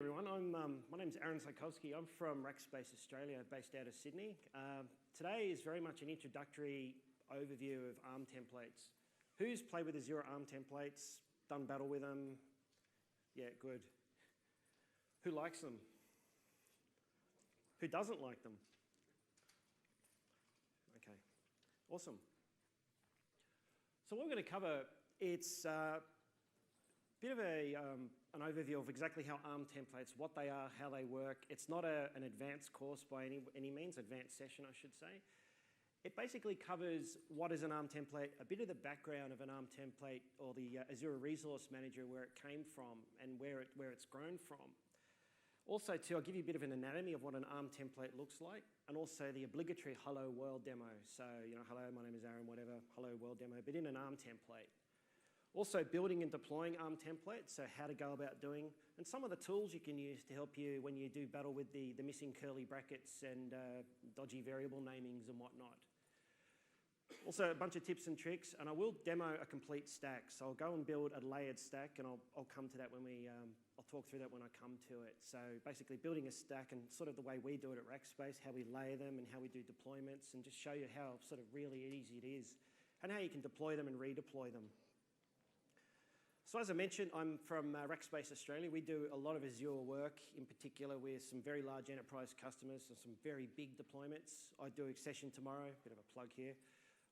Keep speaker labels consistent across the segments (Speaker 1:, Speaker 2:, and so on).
Speaker 1: Everyone, my name's Aaron Psychowski. I'm from Rackspace Australia, based out of Sydney. Today is very much an introductory overview of ARM templates. Who's played with Azure ARM templates, done battle with them? Yeah, good. Who likes them? Who doesn't like them? Okay, awesome. So what we're going to cover, it's a bit of an overview of exactly how ARM templates, what they are, how they work. It's not an advanced course by any means, advanced session, I should say. It basically covers what is an ARM template, a bit of the background of an ARM template or the Azure Resource Manager, where it came from and where it's grown from. Also, too, I'll give you a bit of an anatomy of what an ARM template looks like, and also the obligatory hello world demo. So, hello, my name is Aaron, whatever, hello world demo, but in an ARM template. Also, building and deploying ARM templates, so how to go about doing, and some of the tools you can use to help you when you do battle with the missing curly brackets and dodgy variable namings and whatnot. Also, a bunch of tips and tricks, and I will demo a complete stack. So I'll go and build a layered stack, and I'll come to that when I'll talk through that when I come to it. So basically building a stack and sort of the way we do it at Rackspace, how we layer them and how we do deployments, and just show you how sort of really easy it is, and how you can deploy them and redeploy them. So as I mentioned, I'm from Rackspace Australia. We do a lot of Azure work, in particular with some very large enterprise customers and some very big deployments. I do a session tomorrow, bit of a plug here,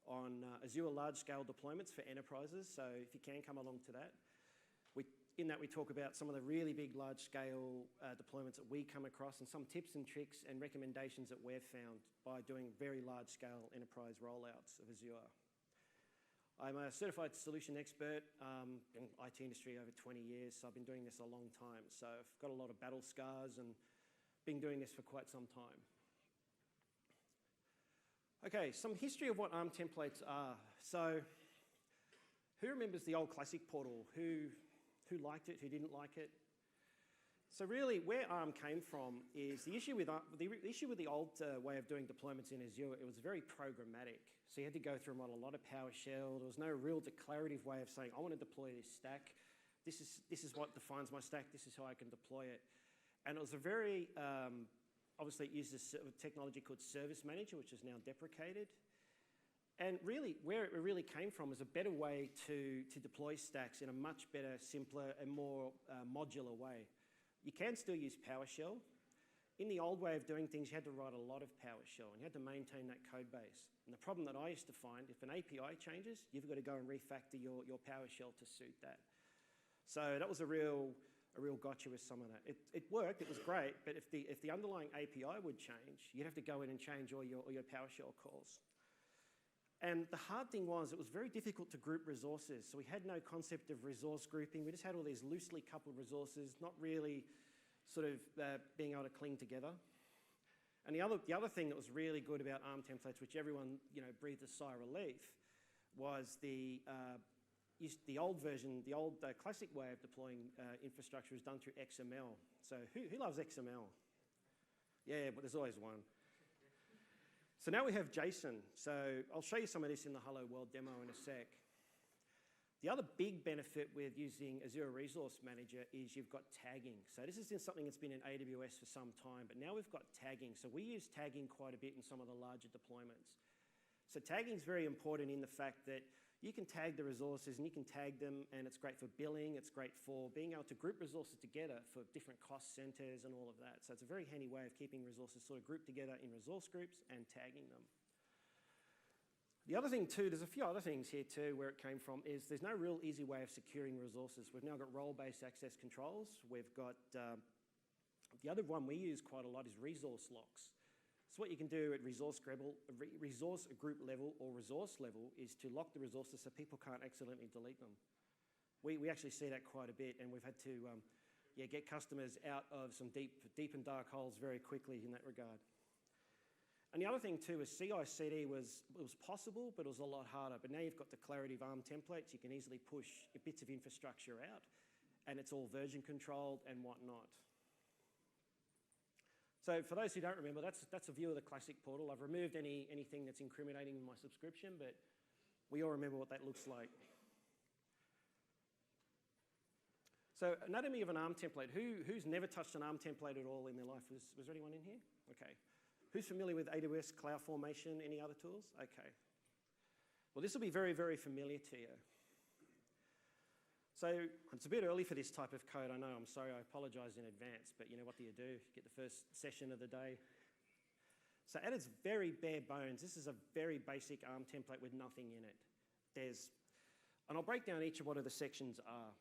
Speaker 1: on Azure large-scale deployments for enterprises. So if you can, come along to that. In that we talk about some of the really big large-scale deployments that we come across and some tips and tricks and recommendations that we've found by doing very large-scale enterprise rollouts of Azure. I'm a certified solution expert in the IT industry over 20 years, so I've been doing this a long time. So I've got a lot of battle scars and been doing this for quite some time. Okay, some history of what ARM templates are. So who remembers the old classic portal? Who liked it, who didn't like it? So really, where ARM came from is the issue with the old way of doing deployments in Azure. It was very programmatic. So you had to go through a lot of PowerShell. There was no real declarative way of saying, I want to deploy this stack. This is what defines my stack. This is how I can deploy it. And it was a very, obviously it used a technology called Service Manager, which is now deprecated. And really, where it really came from is a better way to deploy stacks in a much better, simpler, and more modular way. You can still use PowerShell. In the old way of doing things, you had to write a lot of PowerShell, and you had to maintain that code base. And the problem that I used to find, if an API changes, you've got to go and refactor your PowerShell to suit that. So that was a real gotcha with some of that. It worked, it was great, but if the underlying API would change, you'd have to go in and change all your PowerShell calls. And the hard thing was, it was very difficult to group resources. So we had no concept of resource grouping. We just had all these loosely coupled resources, not really sort of being able to cling together. And the other thing that was really good about ARM templates, which everyone breathed a sigh of relief, was the old version, the old classic way of deploying infrastructure was done through XML. So who loves XML? Yeah, but there's always one. So now we have JSON. So I'll show you some of this in the Hello World demo in a sec. The other big benefit with using Azure Resource Manager is you've got tagging. So this is something that's been in AWS for some time, but now we've got tagging. So we use tagging quite a bit in some of the larger deployments. So tagging is very important in the fact that you can tag the resources and you can tag them, and it's great for billing, it's great for being able to group resources together for different cost centers and all of that. So it's a very handy way of keeping resources sort of grouped together in resource groups and tagging them. The other thing too, there's a few other things here too where it came from, is there's no real easy way of securing resources. We've now got role-based access controls. We've got, the other one we use quite a lot is resource locks. So what you can do at resource group level or resource level is to lock the resources so people can't accidentally delete them. We actually see that quite a bit, and we've had to get customers out of some deep and dark holes very quickly in that regard. And the other thing too is CI/CD was possible, but it was a lot harder. But now you've got the clarity of ARM templates, you can easily push bits of infrastructure out, and it's all version controlled and whatnot. So for those who don't remember, that's a view of the classic portal. I've removed anything that's incriminating in my subscription, but we all remember what that looks like. So anatomy of an ARM template. Who's never touched an ARM template at all in their life? Was there anyone in here? Okay. Who's familiar with AWS CloudFormation? Any other tools? Okay. Well, this will be very, very familiar to you. So it's a bit early for this type of code. I know, I'm sorry, I apologize in advance, but you know, what do? You get the first session of the day. So at its very bare bones, this is a very basic ARM template with nothing in it. And I'll break down each of what the sections are.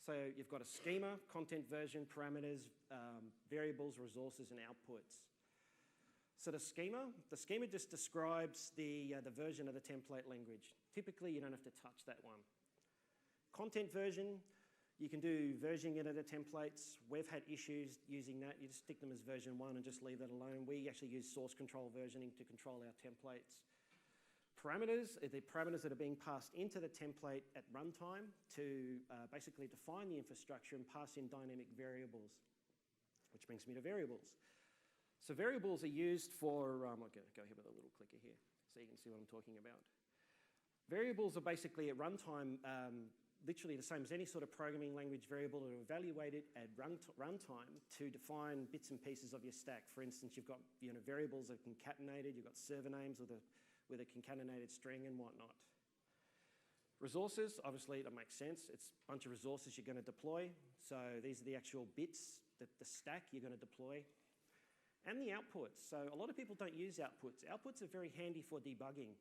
Speaker 1: So you've got a schema, content version, parameters, variables, resources, and outputs. So the schema just describes the version of the template language. Typically, you don't have to touch that one. Content version, you can do versioning into the templates. We've had issues using that. You just stick them as version 1 and just leave that alone. We actually use source control versioning to control our templates. Parameters are the parameters that are being passed into the template at runtime to basically define the infrastructure and pass in dynamic variables, which brings me to variables. So variables are used for, I'll go here with a little clicker here so you can see what I'm talking about. Variables are basically at runtime literally the same as any sort of programming language variable that are evaluated at runtime to define bits and pieces of your stack. For instance, you've got variables that are concatenated, you've got server names with a concatenated string and whatnot. Resources, obviously that makes sense. It's a bunch of resources you're going to deploy. So these are the actual bits, the stack you're going to deploy. And the outputs. So a lot of people don't use outputs. Outputs are very handy for debugging.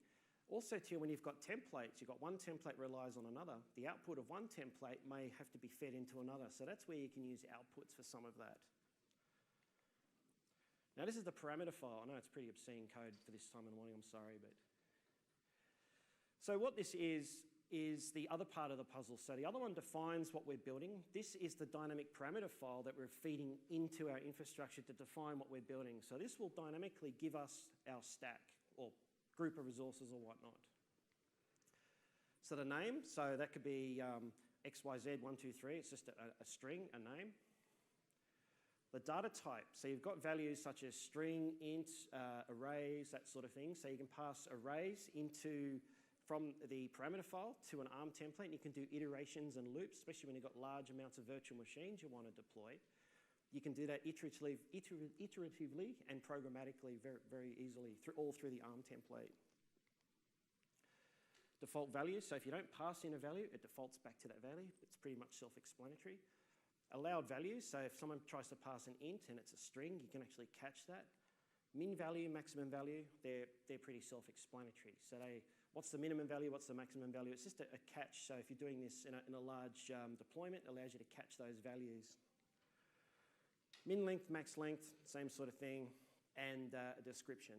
Speaker 1: Also too, when you've got templates, you've got one template relies on another. The output of one template may have to be fed into another. So that's where you can use outputs for some of that. Now this is the parameter file. I know it's pretty obscene code for this time in the morning, I'm sorry. So what this is the other part of the puzzle. So the other one defines what we're building. This is the dynamic parameter file that we're feeding into our infrastructure to define what we're building. So this will dynamically give us our stack or group of resources or whatnot. So the name, so that could be XYZ123, it's just a string, a name. The data type, so you've got values such as string, int, arrays, that sort of thing. So you can pass arrays from the parameter file to an ARM template. And you can do iterations and loops, especially when you've got large amounts of virtual machines you want to deploy. You can do that iteratively and programmatically very, very easily, all through the ARM template. Default values, so if you don't pass in a value, it defaults back to that value. It's pretty much self-explanatory. Allowed values, so if someone tries to pass an int and it's a string, you can actually catch that. Min value, maximum value, they're pretty self-explanatory. So what's the minimum value, what's the maximum value? It's just a catch, so if you're doing this in a large deployment, it allows you to catch those values. Min length, max length, same sort of thing, and a description.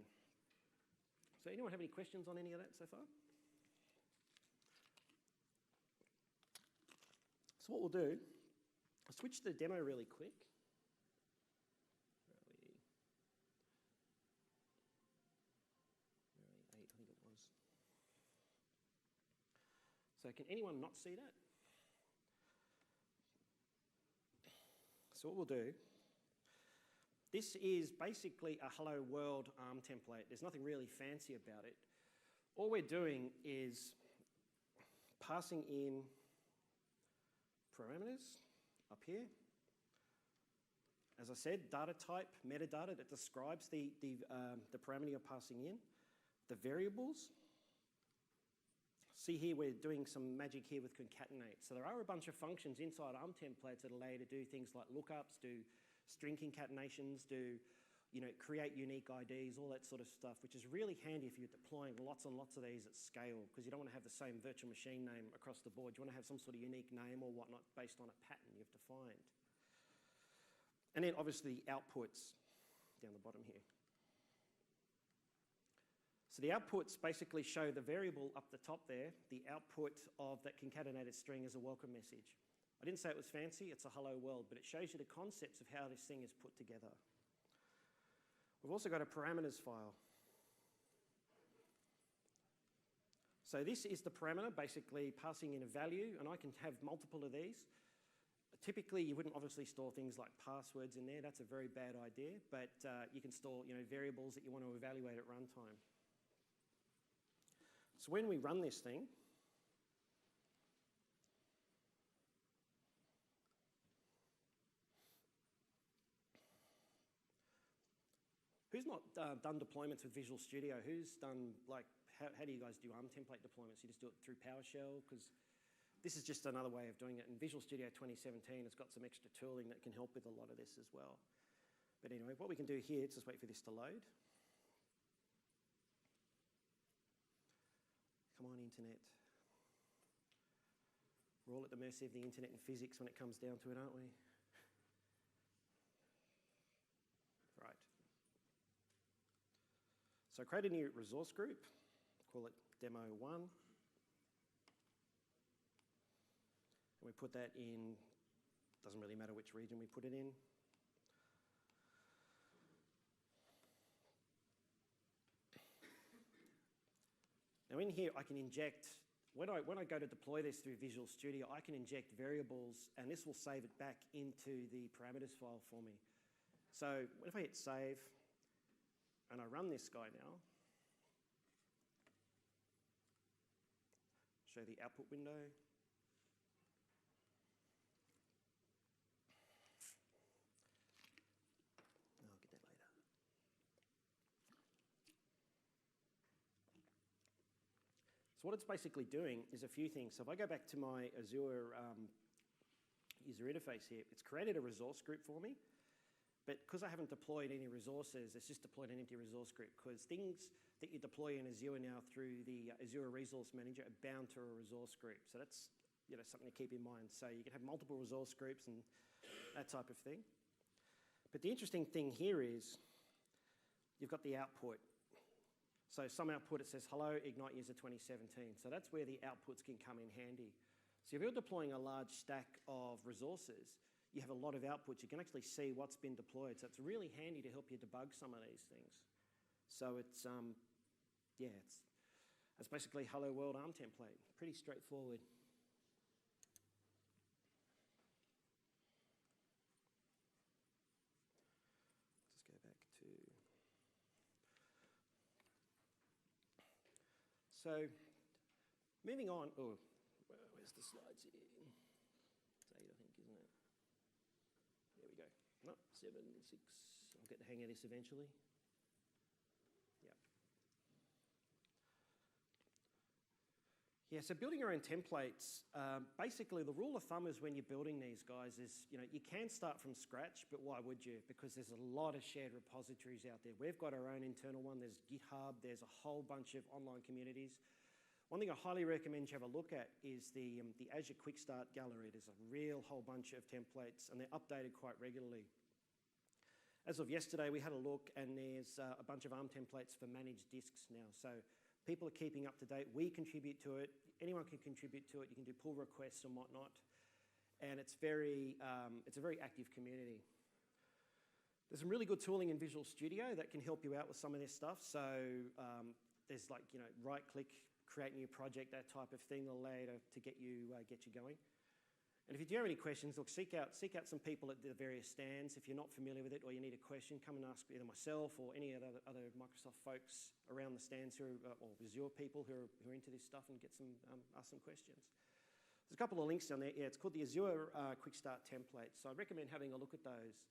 Speaker 1: So anyone have any questions on any of that so far? So what we'll do, I'll switch to the demo really quick. Where are we? 8, I think it was. So can anyone not see that? So what we'll do, this is basically a hello world ARM template. There's nothing really fancy about it. All we're doing is passing in parameters up here. As I said, data type, metadata that describes the parameter you're passing in. The variables. See here, we're doing some magic here with concatenate. So there are a bunch of functions inside ARM templates that allow you to do things like lookups, do string concatenations, create unique IDs, all that sort of stuff, which is really handy if you're deploying lots and lots of these at scale, because you don't want to have the same virtual machine name across the board. You want to have some sort of unique name or whatnot based on a pattern you've defined. And then obviously outputs down the bottom here. So the outputs basically show the variable up the top there. The output of that concatenated string is a welcome message. I didn't say it was fancy, it's a hello world, but it shows you the concepts of how this thing is put together. We've also got a parameters file. So this is the parameter, basically passing in a value, and I can have multiple of these. Typically, you wouldn't obviously store things like passwords in there. That's a very bad idea, but you can store variables that you want to evaluate at runtime. So when we run this thing, Who's not done deployments with Visual Studio? Who's done, like, how do you guys do ARM template deployments? You just do it through PowerShell? Because this is just another way of doing it. And Visual Studio 2017 has got some extra tooling that can help with a lot of this as well. But anyway, what we can do here is just wait for this to load. Come on, internet. We're all at the mercy of the internet and physics when it comes down to it, aren't we? Right. So create a new resource group, call it Demo 1. And we put that in, doesn't really matter which region we put it in. Now in here, I can inject, when I go to deploy this through Visual Studio, I can inject variables, and this will save it back into the parameters file for me. So if I hit save, and I run this guy now, show the output window. I'll get that later. So what it's basically doing is a few things. So if I go back to my Azure user interface here, it's created a resource group for me. But because I haven't deployed any resources, it's just deployed an empty resource group, because things that you deploy in Azure now through the Azure Resource Manager are bound to a resource group. So that's something to keep in mind. So you can have multiple resource groups and that type of thing. But the interesting thing here is you've got the output. So some output, it says, hello, Ignite User 2017. So that's where the outputs can come in handy. So if you're deploying a large stack of resources, you have a lot of outputs, you can actually see what's been deployed. So it's really handy to help you debug some of these things. So it's, it's basically Hello World ARM template. Pretty straightforward. Just go back to... So moving on, where's the slides here? It's 8, I think, isn't it? There we go. No, 7, 6. I'll get the hang of this eventually. Yeah. Yeah, so building your own templates, basically the rule of thumb is when you're building these guys is, you can start from scratch, but why would you? Because there's a lot of shared repositories out there. We've got our own internal one. There's GitHub. There's a whole bunch of online communities. One thing I highly recommend you have a look at is the Azure Quick Start Gallery. There's a real whole bunch of templates, and they're updated quite regularly. As of yesterday, we had a look, and there's a bunch of ARM templates for managed disks now. So people are keeping up to date. We contribute to it. Anyone can contribute to it. You can do pull requests and whatnot. And it's a very active community. There's some really good tooling in Visual Studio that can help you out with some of this stuff. So there's right-click, create new project, that type of thing, will allow you to get you going. And if you do have any questions, look, seek out some people at the various stands. If you're not familiar with it or you need a question, come and ask either myself or any other Microsoft folks around the stands or Azure people who are into this stuff, and ask some questions. There's a couple of links down there. Yeah, it's called the Azure Quick Start template. So I recommend having a look at those.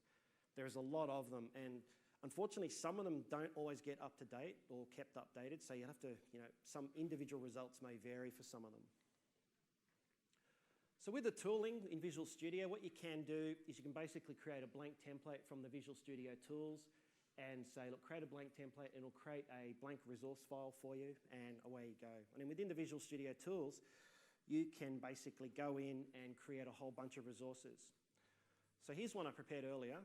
Speaker 1: There's a lot of them, and unfortunately, some of them don't always get up to date or kept updated, so you have to, some individual results may vary for some of them. So with the tooling in Visual Studio, what you can do is you can basically create a blank template from the Visual Studio tools and say, look, create a blank template, and it'll create a blank resource file for you, and away you go. And then within the Visual Studio tools, you can basically go in and create a whole bunch of resources. So here's one I prepared earlier.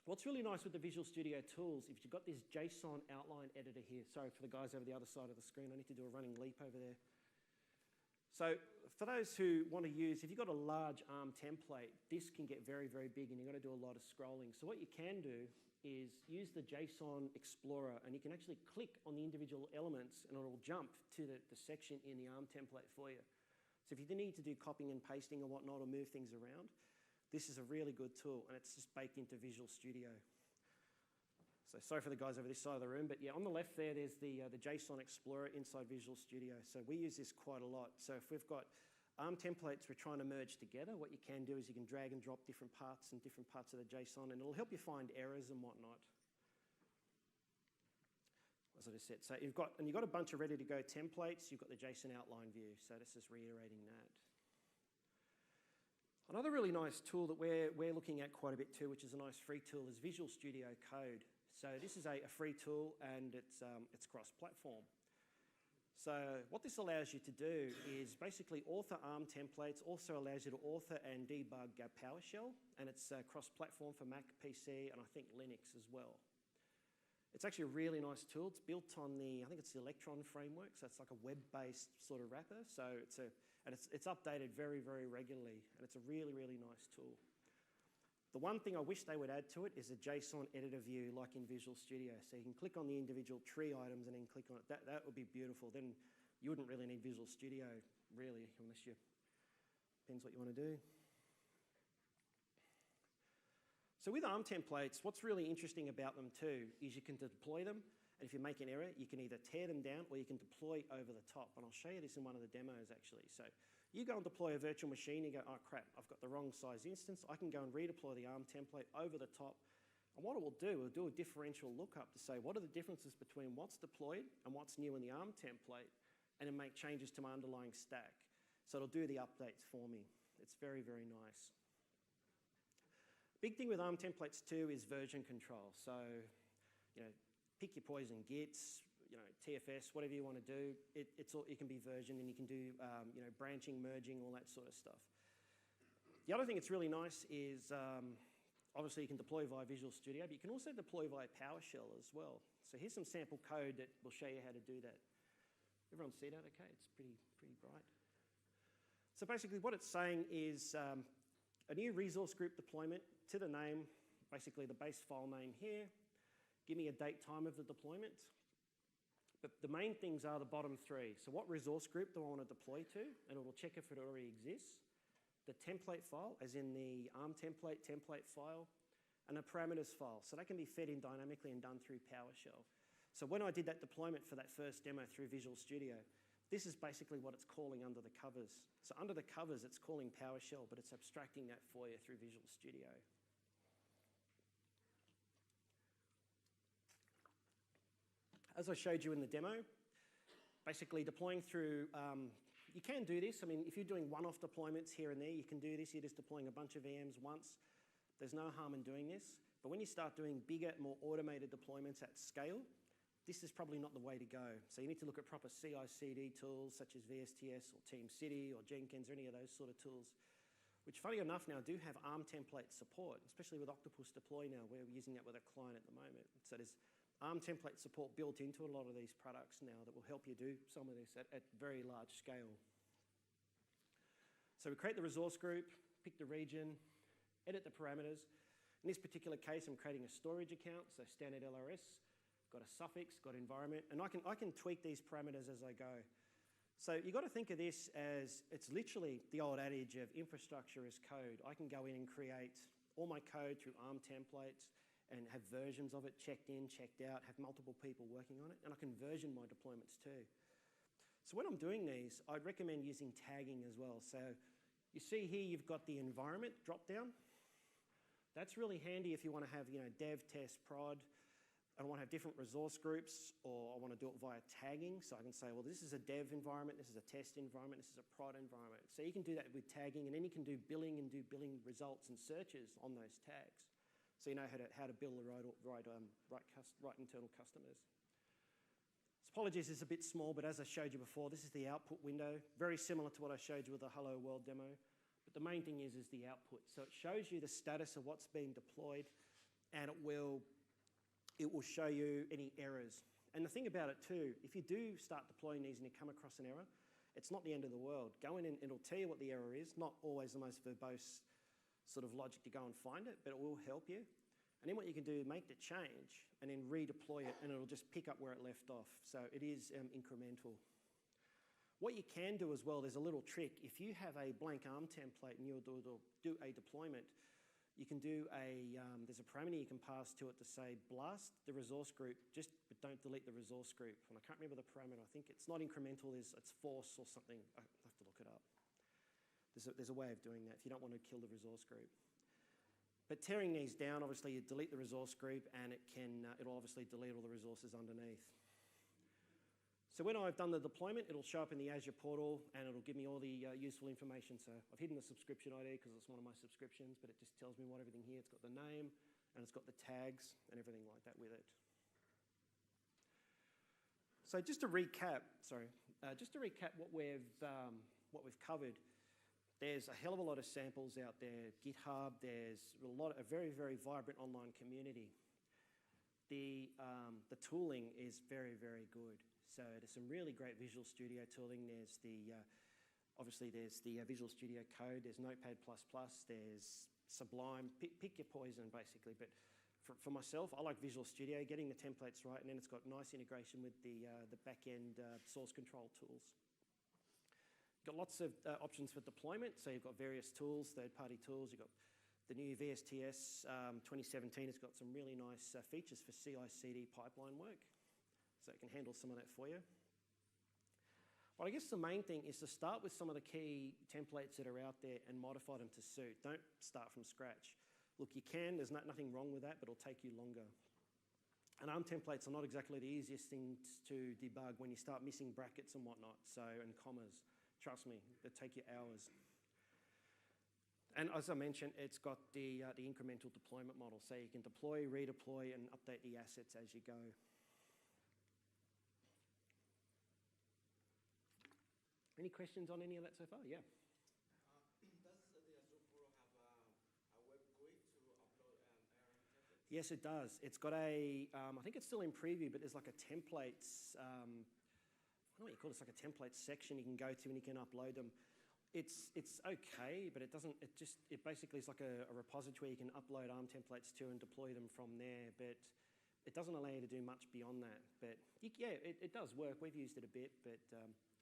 Speaker 1: What's really nice with the Visual Studio tools, if you've got this JSON outline editor here, sorry for the guys over the other side of the screen, I need to do a running leap over there. So for those who want to use, if you've got a large ARM template, this can get very, very big, and you've got to do a lot of scrolling. So what you can do is use the JSON Explorer, and you can actually click on the individual elements, and it'll jump to the section in the ARM template for you. So if you need to do copying and pasting or whatnot, or move things around, this is a really good tool, and it's just baked into Visual Studio. So sorry for the guys over this side of the room, but yeah, on the left there's the JSON Explorer inside Visual Studio. So we use this quite a lot. So if we've got ARM templates we're trying to merge together. What you can do is you can drag and drop different parts and different parts of the JSON, and it'll help you find errors and whatnot. As I just said, so you've got a bunch of ready-to-go templates. You've got the JSON outline view, so this is reiterating that. Another really nice tool that we're looking at quite a bit too, which is a nice free tool, is Visual Studio Code. So this is a free tool, and it's cross-platform. So what this allows you to do is basically author ARM templates, also allows you to author and debug PowerShell, and it's cross-platform for Mac, PC, and I think Linux as well. It's actually a really nice tool. It's built on I think it's the Electron framework, so it's like a web-based sort of wrapper. So it's updated very, very regularly, and it's a really, really nice tool. The one thing I wish they would add to it is a JSON editor view like in Visual Studio. So you can click on the individual tree items and then click on it. That would be beautiful. Then you wouldn't really need Visual Studio, really, unless you... Depends what you want to do. So with ARM templates, what's really interesting about them too is you can deploy them, and if you make an error, you can either tear them down or you can deploy over the top. And I'll show you this in one of the demos, actually. So you go and deploy a virtual machine, you go, oh crap, I've got the wrong size instance. I can go and redeploy the ARM template over the top. And what it will do a differential lookup to say, what are the differences between what's deployed and what's new in the ARM template, and then make changes to my underlying stack. So it'll do the updates for me. It's very, very nice. Big thing with ARM templates too is version control. So, pick your poison, Gits, TFS, whatever you want to do. It can be versioned, and you can do branching, merging, all that sort of stuff. The other thing that's really nice is obviously you can deploy via Visual Studio, but you can also deploy via PowerShell as well. So here's some sample code that will show you how to do that. Everyone see that okay? It's pretty bright. So basically what it's saying is a new resource group deployment to the name, basically the base file name here. Give me a date, time of the deployment. But the main things are the bottom three. So what resource group do I want to deploy to? And it will check if it already exists. The template file, as in the ARM template file, and a parameters file. So that can be fed in dynamically and done through PowerShell. So when I did that deployment for that first demo through Visual Studio, this is basically what it's calling under the covers. So under the covers, it's calling PowerShell, but it's abstracting that for you through Visual Studio. As I showed you in the demo, basically deploying through, you can do this. I mean, if you're doing one-off deployments here and there, you can do this. You're just deploying a bunch of VMs once. There's no harm in doing this. But when you start doing bigger, more automated deployments at scale, this is probably not the way to go. So you need to look at proper CI/CD tools such as VSTS or TeamCity or Jenkins or any of those sort of tools, which funny enough now do have ARM template support, especially with Octopus Deploy now. We're using that with a client at the moment. So there's ARM template support built into a lot of these products now that will help you do some of this at very large scale. So we create the resource group, pick the region, edit the parameters. In this particular case, I'm creating a storage account, so standard LRS, got a suffix, got environment, and I can tweak these parameters as I go. So you've got to think of this as, it's literally the old adage of infrastructure as code. I can go in and create all my code through ARM templates and have versions of it checked in, checked out, have multiple people working on it, and I can version my deployments too. So when I'm doing these, I'd recommend using tagging as well. So you see here you've got the environment drop-down. That's really handy if you want to have dev, test, prod. I want to have different resource groups, or I want to do it via tagging. So I can say, well, this is a dev environment, this is a test environment, this is a prod environment. So you can do that with tagging, and then you can do billing and do billing results and searches on those tags. So you know how to build the right internal customers. So apologies, it's a bit small, but as I showed you before, this is the output window. Very similar to what I showed you with the Hello World demo. But the main thing is the output. So it shows you the status of what's being deployed, and it will show you any errors. And the thing about it too, if you do start deploying these and you come across an error, it's not the end of the world. Go in and it'll tell you what the error is, not always the most verbose sort of logic to go and find it, but it will help you. And then what you can do, make the change and then redeploy it, and it'll just pick up where it left off. So it is incremental. What you can do as well, there's a little trick. If you have a blank ARM template and you'll do a deployment, you can do there's a parameter you can pass to it to say, blast the resource group, but don't delete the resource group. And I can't remember the parameter. I think it's not incremental, it's force or something. I have to look it up. There's a way of doing that if you don't want to kill the resource group. But tearing these down, obviously you delete the resource group and it'll obviously delete all the resources underneath. So when I've done the deployment, it'll show up in the Azure portal and it'll give me all the useful information. So I've hidden the subscription ID because it's one of my subscriptions, but it just tells me what everything here. It's got the name and it's got the tags and everything like that with it. So just to recap what we've covered. There's a hell of a lot of samples out there. GitHub, there's a very, very vibrant online community. The tooling is very, very good. So there's some really great Visual Studio tooling. There's obviously there's the Visual Studio Code. There's Notepad++. There's Sublime. Pick your poison, basically. But for myself, I like Visual Studio, getting the templates right, and then it's got nice integration with the back-end source control tools. Got lots of options for deployment. So you've got various tools, third-party tools. You've got the new VSTS 2017 has got some really nice features for CI/CD pipeline work. So it can handle some of that for you. But I guess the main thing is to start with some of the key templates that are out there and modify them to suit. Don't start from scratch. Look, you can. There's nothing wrong with that, but it'll take you longer. And ARM templates are not exactly the easiest things to debug when you start missing brackets and whatnot, and commas. Trust me, it'll take you hours. And as I mentioned, it's got the incremental deployment model, so you can deploy, redeploy, and update the assets as you go. Any questions on any of that so far? Yeah.
Speaker 2: Does the Azure Portal have a web GUI to upload ARM templates?
Speaker 1: Yes, it does. It's got I think it's still in preview, but there's like a templates, I don't know what you call it, it's like a templates section you can go to and you can upload them. It's okay, but it basically is like a repository you can upload ARM templates to and deploy them from there, but it doesn't allow you to do much beyond that. But yeah, it does work. We've used it a bit, but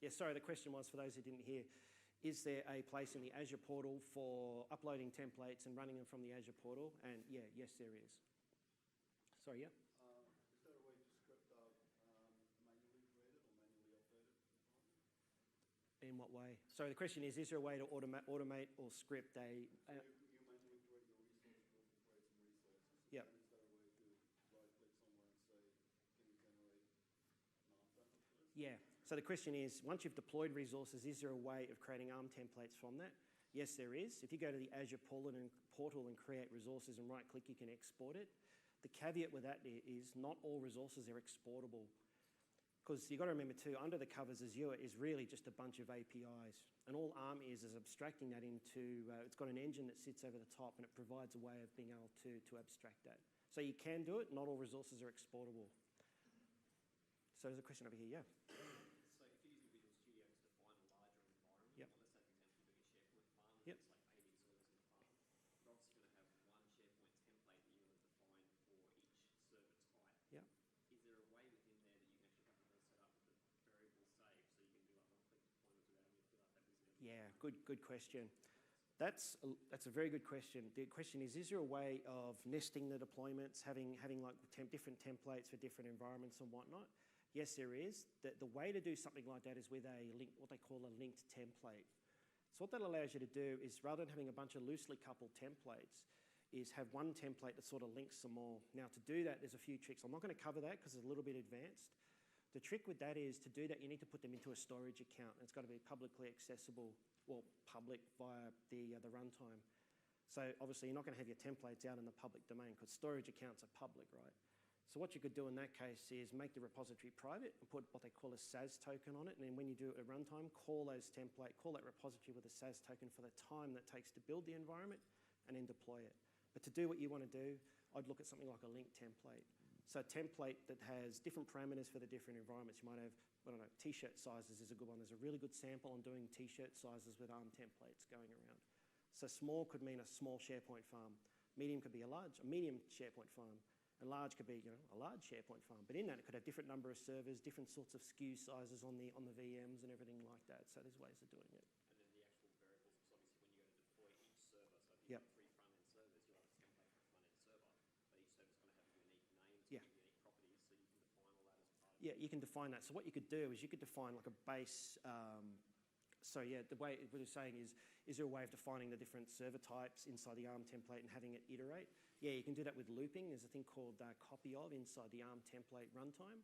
Speaker 1: yeah, sorry, the question was, for those who didn't hear, is there a place in the Azure portal for uploading templates and running them from the Azure portal? And yeah, yes, there is. Sorry, yeah?
Speaker 3: Is there a way to script out manually created or manually updated?
Speaker 1: In what way? So the question is there a way to automate or script a...
Speaker 3: you manually create your resource, you also create some resources.
Speaker 1: Yeah.
Speaker 3: And is there a way to right-click somewhere and say, can you generate an ARM template for this?
Speaker 1: Yeah. So the question is, once you've deployed resources, is there a way of creating ARM templates from that? Yes, there is. If you go to the Azure portal and create resources and right-click, you can export it. The caveat with that is not all resources are exportable. Because you've got to remember too, under the covers, Azure is really just a bunch of APIs. And all ARM is abstracting that into, it's got an engine that sits over the top and it provides a way of being able to abstract that. So you can do it, not all resources are exportable. So there's a question over here, yeah?
Speaker 4: So if you're using Visual Studio to define a larger environment,
Speaker 1: Yep.
Speaker 4: let's say, for example, you're doing a SharePoint farm,
Speaker 1: Yep.
Speaker 4: it's like 80 servers in the farm. You're obviously going to have one SharePoint template that you're going to define for each server type.
Speaker 1: Yep.
Speaker 4: Is there a way within there that you can actually have them all set up with the variable save, so you can do like one-click deployment without having to fill out that visibility?
Speaker 1: Yeah, good question. That's a very good question. The question is there a way of nesting the deployments, having like different templates for different environments and whatnot? Yes, there is. The way to do something like that is with what they call a linked template. So what that allows you to do is, rather than having a bunch of loosely coupled templates, is have one template that sort of links them all. Now, to do that, there's a few tricks. I'm not going to cover that because it's a little bit advanced. The trick with that is, to do that, you need to put them into a storage account. It's got to be publicly accessible, well, public via the runtime. So obviously, you're not going to have your templates out in the public domain because storage accounts are public, right? So what you could do in that case is make the repository private and put what they call a SAS token on it. And then when you do it at runtime, call that repository with a SAS token for the time that takes to build the environment and then deploy it. But to do what you want to do, I'd look at something like a linked template. So a template that has different parameters for the different environments. You might have, I don't know, t-shirt sizes is a good one. There's a really good sample on doing t-shirt sizes with ARM templates going around. So small could mean a small SharePoint farm. Medium could be a medium SharePoint farm. And large could be, a large SharePoint farm. But in that, it could have different number of servers, different sorts of SKU sizes on the VMs and everything like that. So there's ways of doing it.
Speaker 4: And then the actual variables, because obviously when you go to deploy each server, so if you've
Speaker 1: Yep.
Speaker 4: got 3 front-end servers, you'll have a template for a front-end server, but each server's going to have unique names
Speaker 1: Yeah.
Speaker 4: and unique properties, so you can define all that as part of
Speaker 1: Yeah, you can define that. So what you could do is you could define like a base So yeah, the way what it's saying is there a way of defining the different server types inside the ARM template and having it iterate? Yeah, you can do that with looping. There's a thing called copy of inside the ARM template runtime.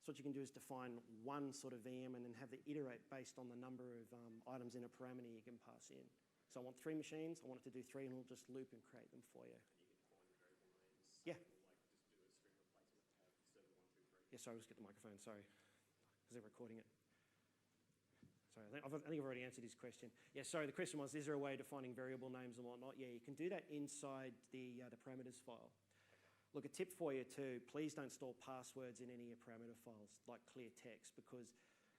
Speaker 1: So what you can do is define one sort of VM and then have it iterate based on the number of items in a parameter you can pass in. So I want 3 machines, I want it to do 3, and it'll just loop and create them for you.
Speaker 4: And you can define the variable names.
Speaker 1: Yeah.
Speaker 4: Like just do a string replacement, have server 1, 2, 3.
Speaker 1: Yeah, sorry, I'll just get the microphone, sorry. Because they're recording it. Sorry, I think I've already answered his question. Yeah, sorry, the question was, is there a way of defining variable names and whatnot? Yeah, you can do that inside the parameters file. Look, a tip for you too, please don't store passwords in any of your parameter files, like clear text, because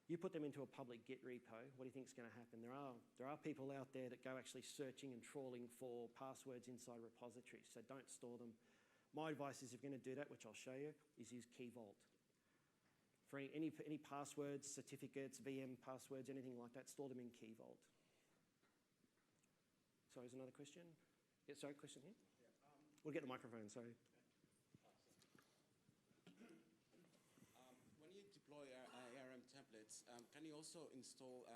Speaker 1: you put them into a public Git repo, what do you think is going to happen? There are people out there that go actually searching and trawling for passwords inside repositories, so don't store them. My advice is if you're going to do that, which I'll show you, is use Key Vault. For any passwords, certificates, VM passwords, anything like that, store them in Key Vault. Sorry, is another question? Yeah, sorry, question here? Yeah, we'll get the microphone, sorry.
Speaker 2: When you deploy ARM templates, can you also install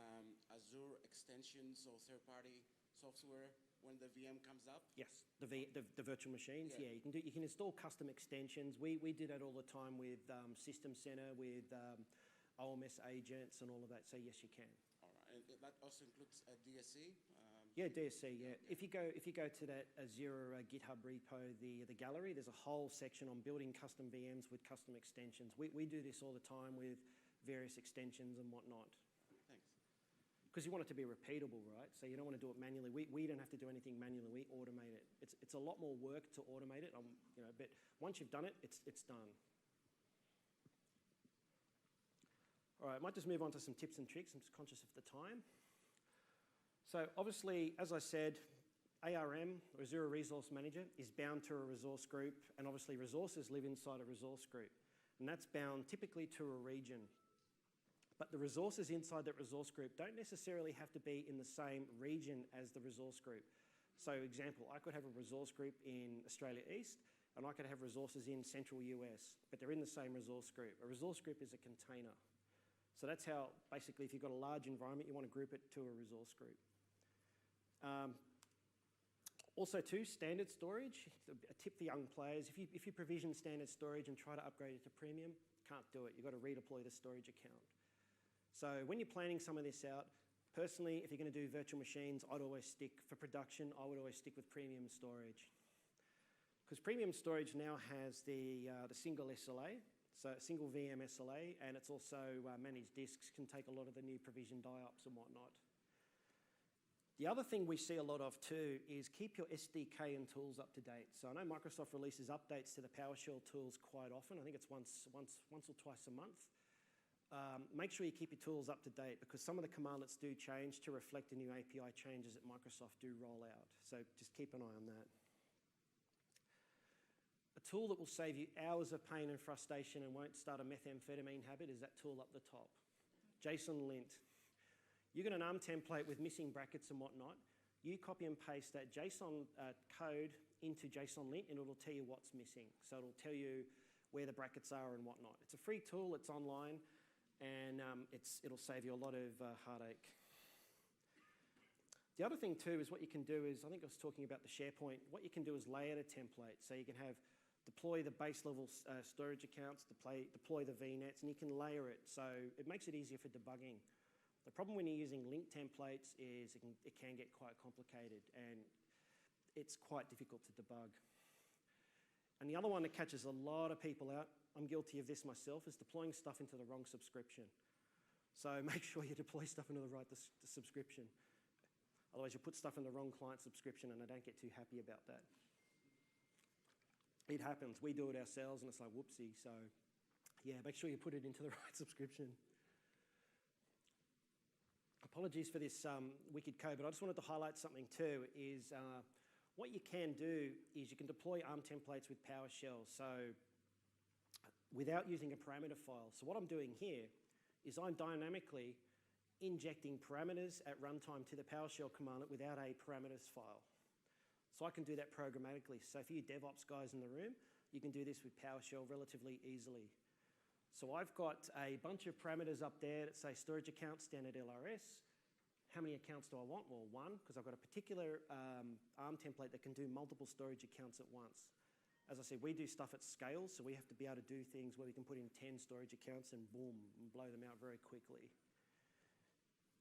Speaker 2: Azure extensions or third-party software when the VM comes up?
Speaker 1: Yes, the virtual machines. Yeah, you can install custom extensions. We do that all the time with System Center, with OMS agents, and all of that. So yes, you can.
Speaker 2: All right, and that also includes DSC.
Speaker 1: Yeah, DSC. Yeah. If you go to that Azure GitHub repo, the gallery, there's a whole section on building custom VMs with custom extensions. We do this all the time with various extensions and whatnot.
Speaker 2: Thanks.
Speaker 1: Because you want it to be repeatable, right? So you don't want to do it manually. We don't have to do anything manually. We automate it. It's a lot more work to automate it. But once you've done it, it's done. All right, I might just move on to some tips and tricks. I'm just conscious of the time. So obviously, as I said, ARM, or Azure Resource Manager, is bound to a resource group, and obviously resources live inside a resource group. And that's bound typically to a region. But the resources inside that resource group don't necessarily have to be in the same region as the resource group. So example, I could have a resource group in Australia East, and I could have resources in Central US, but they're in the same resource group. A resource group is a container. So that's how, basically, if you've got a large environment, you want to group it to a resource group. Also too, standard storage, a tip for young players, if you provision standard storage and try to upgrade it to premium, can't do it. You've got to redeploy the storage account. So when you're planning some of this out, personally, if you're going to do virtual machines, I'd always stick, for production, I would always stick with premium storage. Because premium storage now has the single SLA, so single VM SLA, and it's also managed disks, can take a lot of the new provision die-ups and whatnot. The other thing we see a lot of too is keep your SDK and tools up to date. So I know Microsoft releases updates to the PowerShell tools quite often. I think it's once or twice a month. Make sure you keep your tools up to date because some of the commandlets do change to reflect the new API changes that Microsoft do roll out. So just keep an eye on that. A tool that will save you hours of pain and frustration and won't start a methamphetamine habit is that tool up the top. JSON lint. You get an ARM template with missing brackets and whatnot. You copy and paste that JSON code into JSON lint and it'll tell you what's missing. So it'll tell you where the brackets are and whatnot. It's a free tool, it's online, and it'll save you a lot of heartache. The other thing too is what you can do is, I think I was talking about the SharePoint, what you can do is layer the template. So you can deploy the base level storage accounts, deploy the VNets, and you can layer it. So it makes it easier for debugging. The problem when you're using link templates is it can get quite complicated and it's quite difficult to debug. And the other one that catches a lot of people out, I'm guilty of this myself, is deploying stuff into the wrong subscription. So make sure you deploy stuff into the right subscription. Otherwise you'll put stuff in the wrong client subscription and I don't get too happy about that. It happens. We do it ourselves and it's like whoopsie. So yeah, make sure you put it into the right subscription. Apologies for this wicked code, but I just wanted to highlight something too, is what you can do is you can deploy ARM templates with PowerShell, so without using a parameter file. So what I'm doing here is I'm dynamically injecting parameters at runtime to the PowerShell commandlet without a parameters file. So I can do that programmatically. So for you DevOps guys in the room, you can do this with PowerShell relatively easily. So I've got a bunch of parameters up there that say storage account, standard LRS, How many accounts do I want? Well, one, because I've got a particular ARM template that can do multiple storage accounts at once. As I said, we do stuff at scale, so we have to be able to do things where we can put in 10 storage accounts and boom, and blow them out very quickly.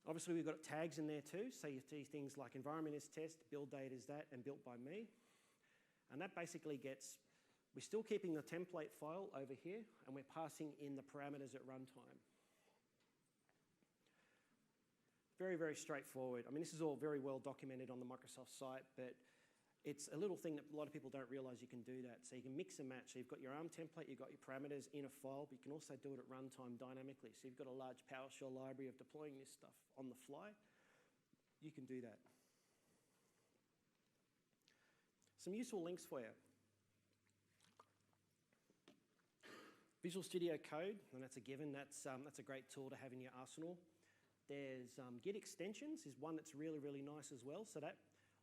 Speaker 1: Obviously, we've got tags in there too, so you see things like environment is test, build date is that, and built by me. And that basically gets, we're still keeping the template file over here, and we're passing in the parameters at runtime. Very, very straightforward. I mean, this is all very well documented on the Microsoft site, but it's a little thing that a lot of people don't realize you can do that. So you can mix and match. So you've got your ARM template, you've got your parameters in a file, but you can also do it at runtime dynamically. So you've got a large PowerShell library of deploying this stuff on the fly. You can do that. Some useful links for you. Visual Studio Code, and that's a given. That's a great tool to have in your arsenal. There's Git extensions is one that's really, really nice as well. So that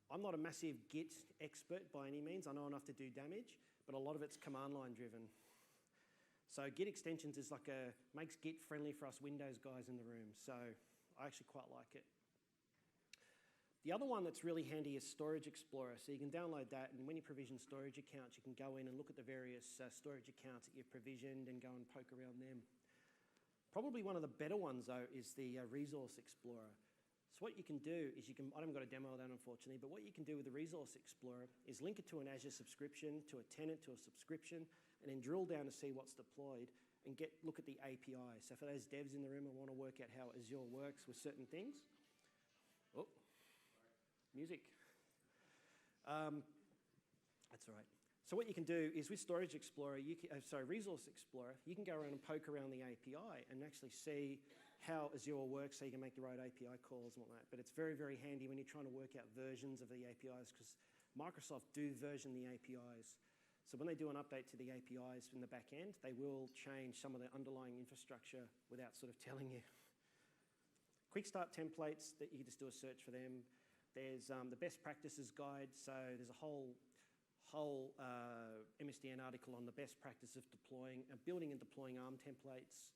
Speaker 1: I'm not a massive Git expert by any means. I know enough to do damage, but a lot of it's command line driven. So Git extensions is makes Git friendly for us Windows guys in the room. So I actually quite like it. The other one that's really handy is Storage Explorer. So you can download that, and when you provision storage accounts, you can go in and look at the various storage accounts that you've provisioned and go and poke around them. Probably one of the better ones, though, is the Resource Explorer. So what you can do is I haven't got a demo of that, unfortunately, but what you can do with the Resource Explorer is link it to an Azure subscription, to a tenant, to a subscription, and then drill down to see what's deployed and look at the API. So for those devs in the room who want to work out how Azure works with certain things, oh, music. That's all right. So what you can do is with Storage Explorer, Resource Explorer, you can go around and poke around the API and actually see how Azure works so you can make the right API calls and whatnot. But it's very, very handy when you're trying to work out versions of the APIs because Microsoft do version the APIs. So when they do an update to the APIs in the back end, they will change some of the underlying infrastructure without sort of telling you. Quick start templates, that you can just do a search for them. There's the best practices guide. So there's a whole MSDN article on the best practice of building and deploying ARM templates.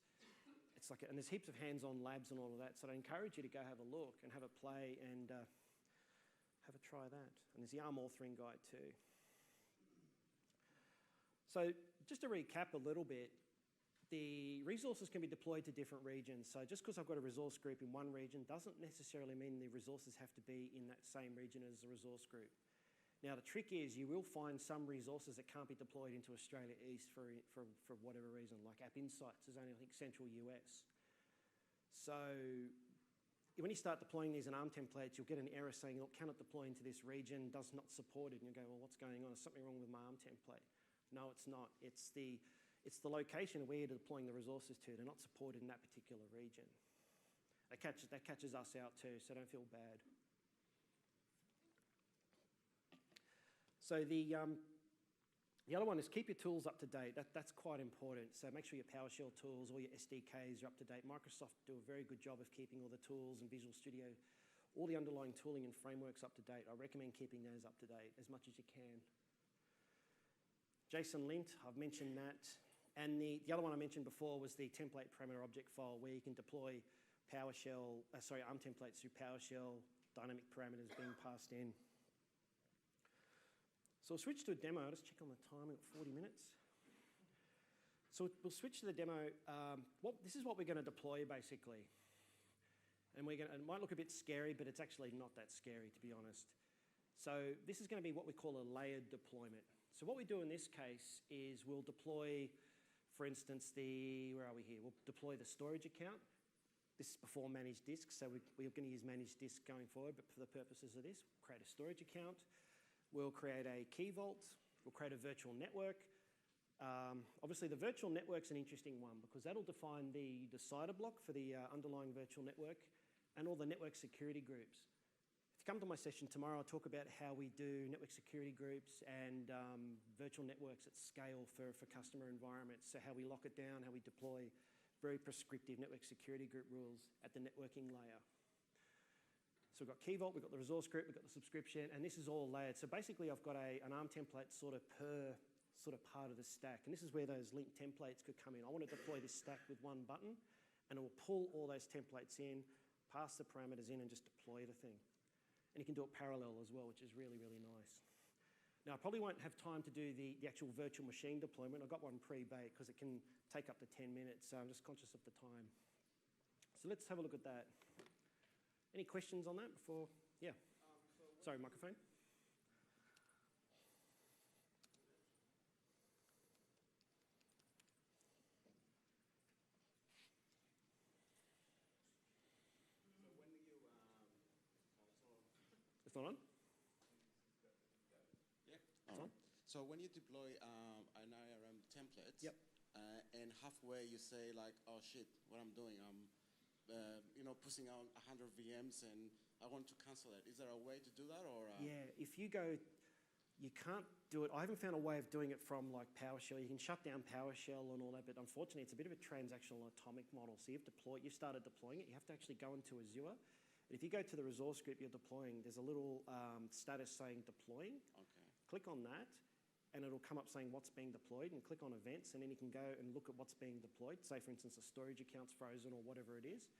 Speaker 1: And there's heaps of hands-on labs and all of that. So I encourage you to go have a look and have a play and have a try that. And there's the ARM authoring guide too. So just to recap a little bit, the resources can be deployed to different regions. So just because I've got a resource group in one region doesn't necessarily mean the resources have to be in that same region as the resource group. Now, the trick is you will find some resources that can't be deployed into Australia East for whatever reason, like App Insights is only, I think, Central US. So when you start deploying these in ARM templates, you'll get an error saying, look, cannot deploy into this region, does not support it. And you'll go, well, what's going on? Is something wrong with my ARM template? No, it's not. It's the location where you're deploying the resources to. They're not supported in that particular region. That catches us out too, so don't feel bad. So the other one is keep your tools up to date. That's quite important. So make sure your PowerShell tools, all your SDKs are up to date. Microsoft do a very good job of keeping all the tools and Visual Studio, all the underlying tooling and frameworks up to date. I recommend keeping those up to date as much as you can. JSON lint, I've mentioned that. And the other one I mentioned before was the template parameter object file where you can deploy ARM templates through PowerShell, dynamic parameters being passed in. So we'll switch to a demo. I'll just check on the time. We've got 40 minutes. So we'll switch to the demo. This is what we're going to deploy, basically. And it might look a bit scary, but it's actually not that scary, to be honest. So this is going to be what we call a layered deployment. So what we do in this case is we'll deploy, for instance, where are we here? We'll deploy the storage account. This is before managed disk, so we're going to use managed disk going forward, but for the purposes of this, we'll create a storage account. We'll create a key vault. We'll create a virtual network. Obviously, the virtual network's an interesting one because that'll define the decider block for the underlying virtual network and all the network security groups. If you come to my session tomorrow, I'll talk about how we do network security groups and virtual networks at scale for customer environments. So how we lock it down, how we deploy very prescriptive network security group rules at the networking layer. So we've got Key Vault, we've got the resource group, we've got the subscription, and this is all layered. So basically I've got an ARM template sort of per sort of part of the stack. And this is where those linked templates could come in. I want to deploy this stack with one button, and it will pull all those templates in, pass the parameters in and just deploy the thing. And you can do it parallel as well, which is really, really nice. Now, I probably won't have time to do the actual virtual machine deployment. I've got one pre-baked because it can take up to 10 minutes, so I'm just conscious of the time. So let's have a look at that. Any questions on that before? Yeah. Sorry, microphone. It's not on?
Speaker 2: Yeah.
Speaker 1: It's
Speaker 2: All
Speaker 1: on?
Speaker 2: right. So when you deploy an IRM template,
Speaker 1: Yep.
Speaker 2: And halfway you say like, oh shit, what I'm doing, I'm pushing out 100 VMs and I want to cancel it. Is there a way to do that or?
Speaker 1: Yeah, if you go, you can't do it. I haven't found a way of doing it from like PowerShell. You can shut down PowerShell and all that, but unfortunately it's a bit of a transactional atomic model. So you've started deploying it, you have to actually go into Azure. And if you go to the resource group you're deploying, there's a little status saying deploying.
Speaker 2: Okay.
Speaker 1: Click on that, and it'll come up saying what's being deployed, and click on events, and then you can go and look at what's being deployed. Say, for instance, a storage account's frozen or whatever it is.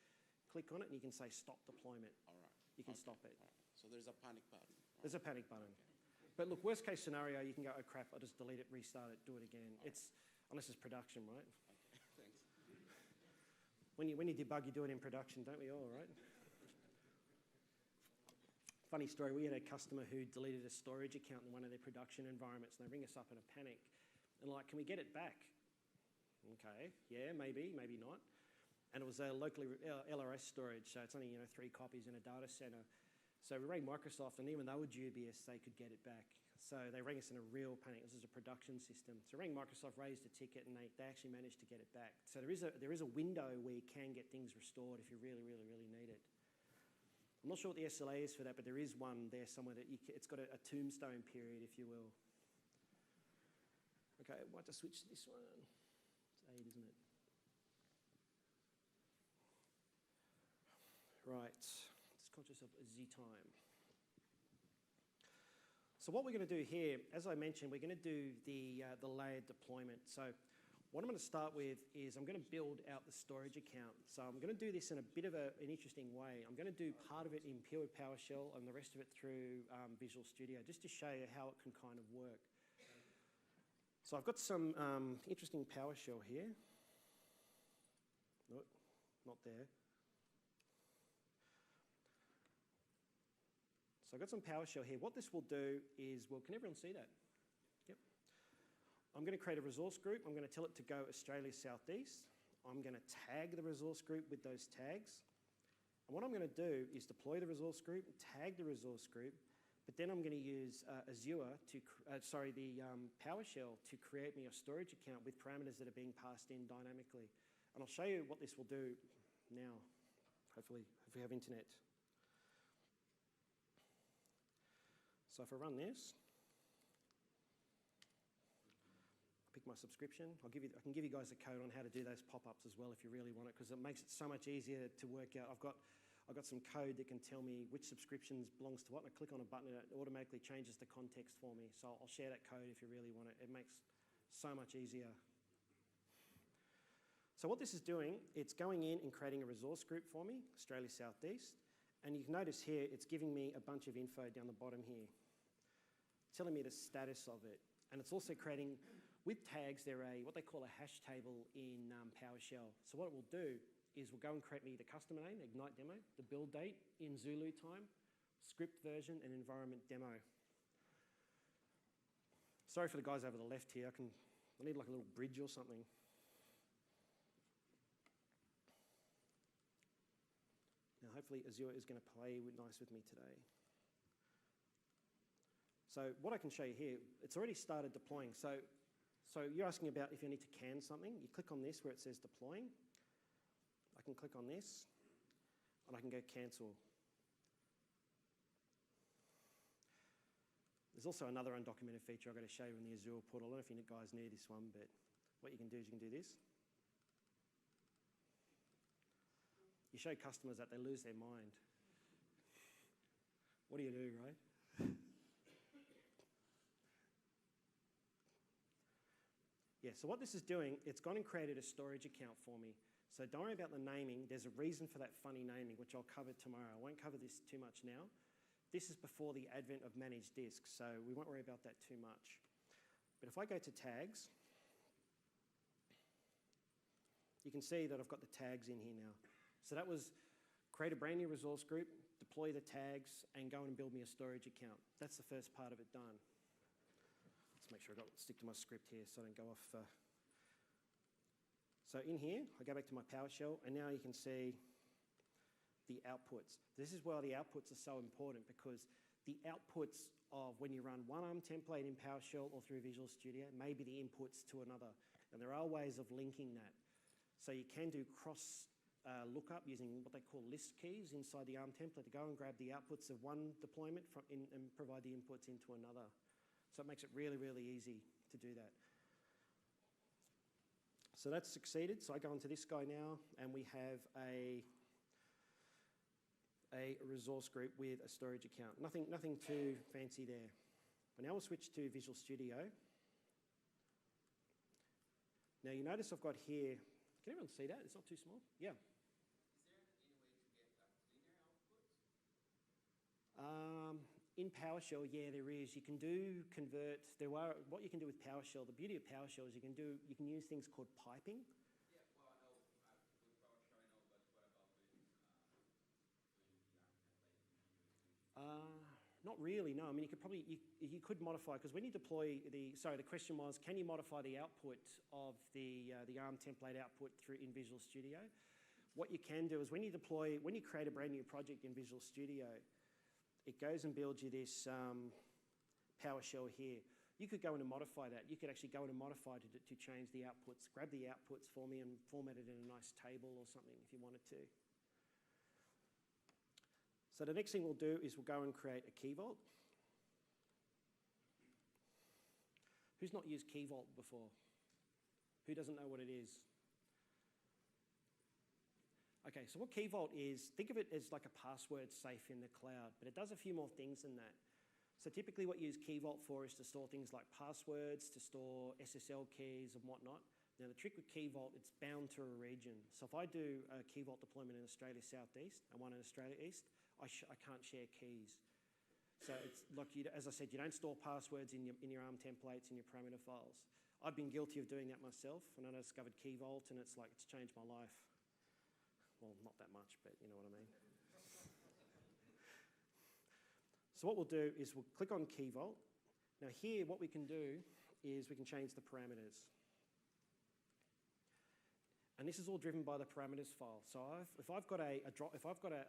Speaker 1: Click on it, and you can say stop deployment.
Speaker 2: All right.
Speaker 1: You can
Speaker 2: Okay.
Speaker 1: stop it.
Speaker 2: All right. So there's a panic button.
Speaker 1: There's a panic button. But look, worst case scenario, you can go, oh crap, I'll just delete it, restart it, do it again. Unless it's production, right?
Speaker 2: Okay. Thanks.
Speaker 1: When you debug, you do it in production, don't we all, right? Funny story, we had a customer who deleted a storage account in one of their production environments, and they ring us up in a panic. And like, can we get it back? Okay, yeah, maybe, maybe not. And it was a locally LRS storage, so it's only 3 copies in a data center. So we rang Microsoft, and even though it was dubious, they could get it back. So they rang us in a real panic. This is a production system. So rang Microsoft, raised a ticket, and they actually managed to get it back. So there is a window where you can get things restored if you really, really, really need it. I'm not sure what the SLA is for that, but there is one there somewhere that it's got a tombstone period, if you will. Okay, I might have to switch to this one. It's 8, isn't it? Right, just conscious of Z time. So what we're going to do here, as I mentioned, we're going to do the layered deployment. So what I'm going to start with is I'm going to build out the storage account. So I'm going to do this in a bit of an interesting way. I'm going to do part of it in pure PowerShell and the rest of it through Visual Studio, just to show you how it can kind of work. So I've got some interesting PowerShell here. Nope, not there. So I've got some PowerShell here. What this will do is, well, can everyone see that? Yep. I'm going to create a resource group. I'm going to tell it to go Australia Southeast. I'm going to tag the resource group with those tags. And what I'm going to do is deploy the resource group, tag the resource group, but then I'm going to use Azure PowerShell to create me a storage account with parameters that are being passed in dynamically. And I'll show you what this will do now, hopefully, if we have internet. So if I run this, pick my subscription. I can give you guys a code on how to do those pop-ups as well if you really want it, because it makes it so much easier to work out. I've got some code that can tell me which subscriptions belongs to what, and I click on a button and it automatically changes the context for me. So I'll share that code if you really want it. It makes so much easier. So what this is doing, it's going in and creating a resource group for me, Australia Southeast, and you can notice here it's giving me a bunch of info down the bottom here, telling me the status of it. And it's also creating, with tags, they're what they call a hash table in PowerShell. So what it will do is we'll go and create me the customer name, Ignite Demo, the build date in Zulu time, script version, and environment demo. Sorry for the guys over the left here. I need like a little bridge or something. Now hopefully Azure is going to play nice with me today. So what I can show you here, it's already started deploying. So you're asking about if you need to can something. You click on this where it says deploying. I can click on this, and I can go cancel. There's also another undocumented feature I've got to show you in the Azure portal. I don't know if you guys need this one, but what you can do is you can do this. You show customers that they lose their mind. What do you do, right? Yeah, so what this is doing, it's gone and created a storage account for me. So don't worry about the naming. There's a reason for that funny naming, which I'll cover tomorrow. I won't cover this too much now. This is before the advent of managed disks, so we won't worry about that too much. But if I go to tags, you can see that I've got the tags in here now. So that was create a brand new resource group, deploy the tags, and go and build me a storage account. That's the first part of it done. Let's make sure I stick to my script here so I don't go off. So in here, I go back to my PowerShell, and now you can see the outputs. This is why the outputs are so important, because the outputs of when you run one ARM template in PowerShell or through Visual Studio may be the inputs to another. And there are ways of linking that. So you can do cross lookup using what they call list keys inside the ARM template to go and grab the outputs of one deployment and provide the inputs into another. So it makes it really, really easy to do that. So that's succeeded. So I go into this guy now, and we have a resource group with a storage account. Nothing too fancy there. But now we'll switch to Visual Studio. Now you notice I've got here, can everyone see that? It's not too small? Yeah.
Speaker 4: Is there any way to get cleaner outputs?
Speaker 1: In PowerShell, yeah, there is. You can do convert. What you can do with PowerShell. The beauty of PowerShell is you can use things called piping.
Speaker 4: Yeah, well, I know with PowerShell, I know, but what about doing the ARM template?
Speaker 1: Not really, no. I mean, you could modify, because when you deploy the question was, can you modify the output of the ARM template output in Visual Studio? What you can do is when you create a brand new project in Visual Studio, it goes and builds you this PowerShell here. You could go in and modify that. You could actually go in and modify to change the outputs, grab the outputs for me and format it in a nice table or something if you wanted to. So the next thing we'll do is we'll go and create a key vault. Who's not used key vault before? Who doesn't know what it is? Okay, so what Key Vault is, think of it as like a password safe in the cloud, but it does a few more things than that. So typically what you use Key Vault for is to store things like passwords, to store SSL keys and whatnot. Now the trick with Key Vault, it's bound to a region. So if I do a Key Vault deployment in Australia Southeast and one in Australia East, I can't share keys. So it's like, as I said, you don't store passwords in your ARM templates and your parameter files. I've been guilty of doing that myself, and I discovered Key Vault, and it's changed my life. Well, not that much, but you know what I mean. So what we'll do is we'll click on Key Vault. Now here, what we can do is we can change the parameters. And this is all driven by the parameters file. So if I've got a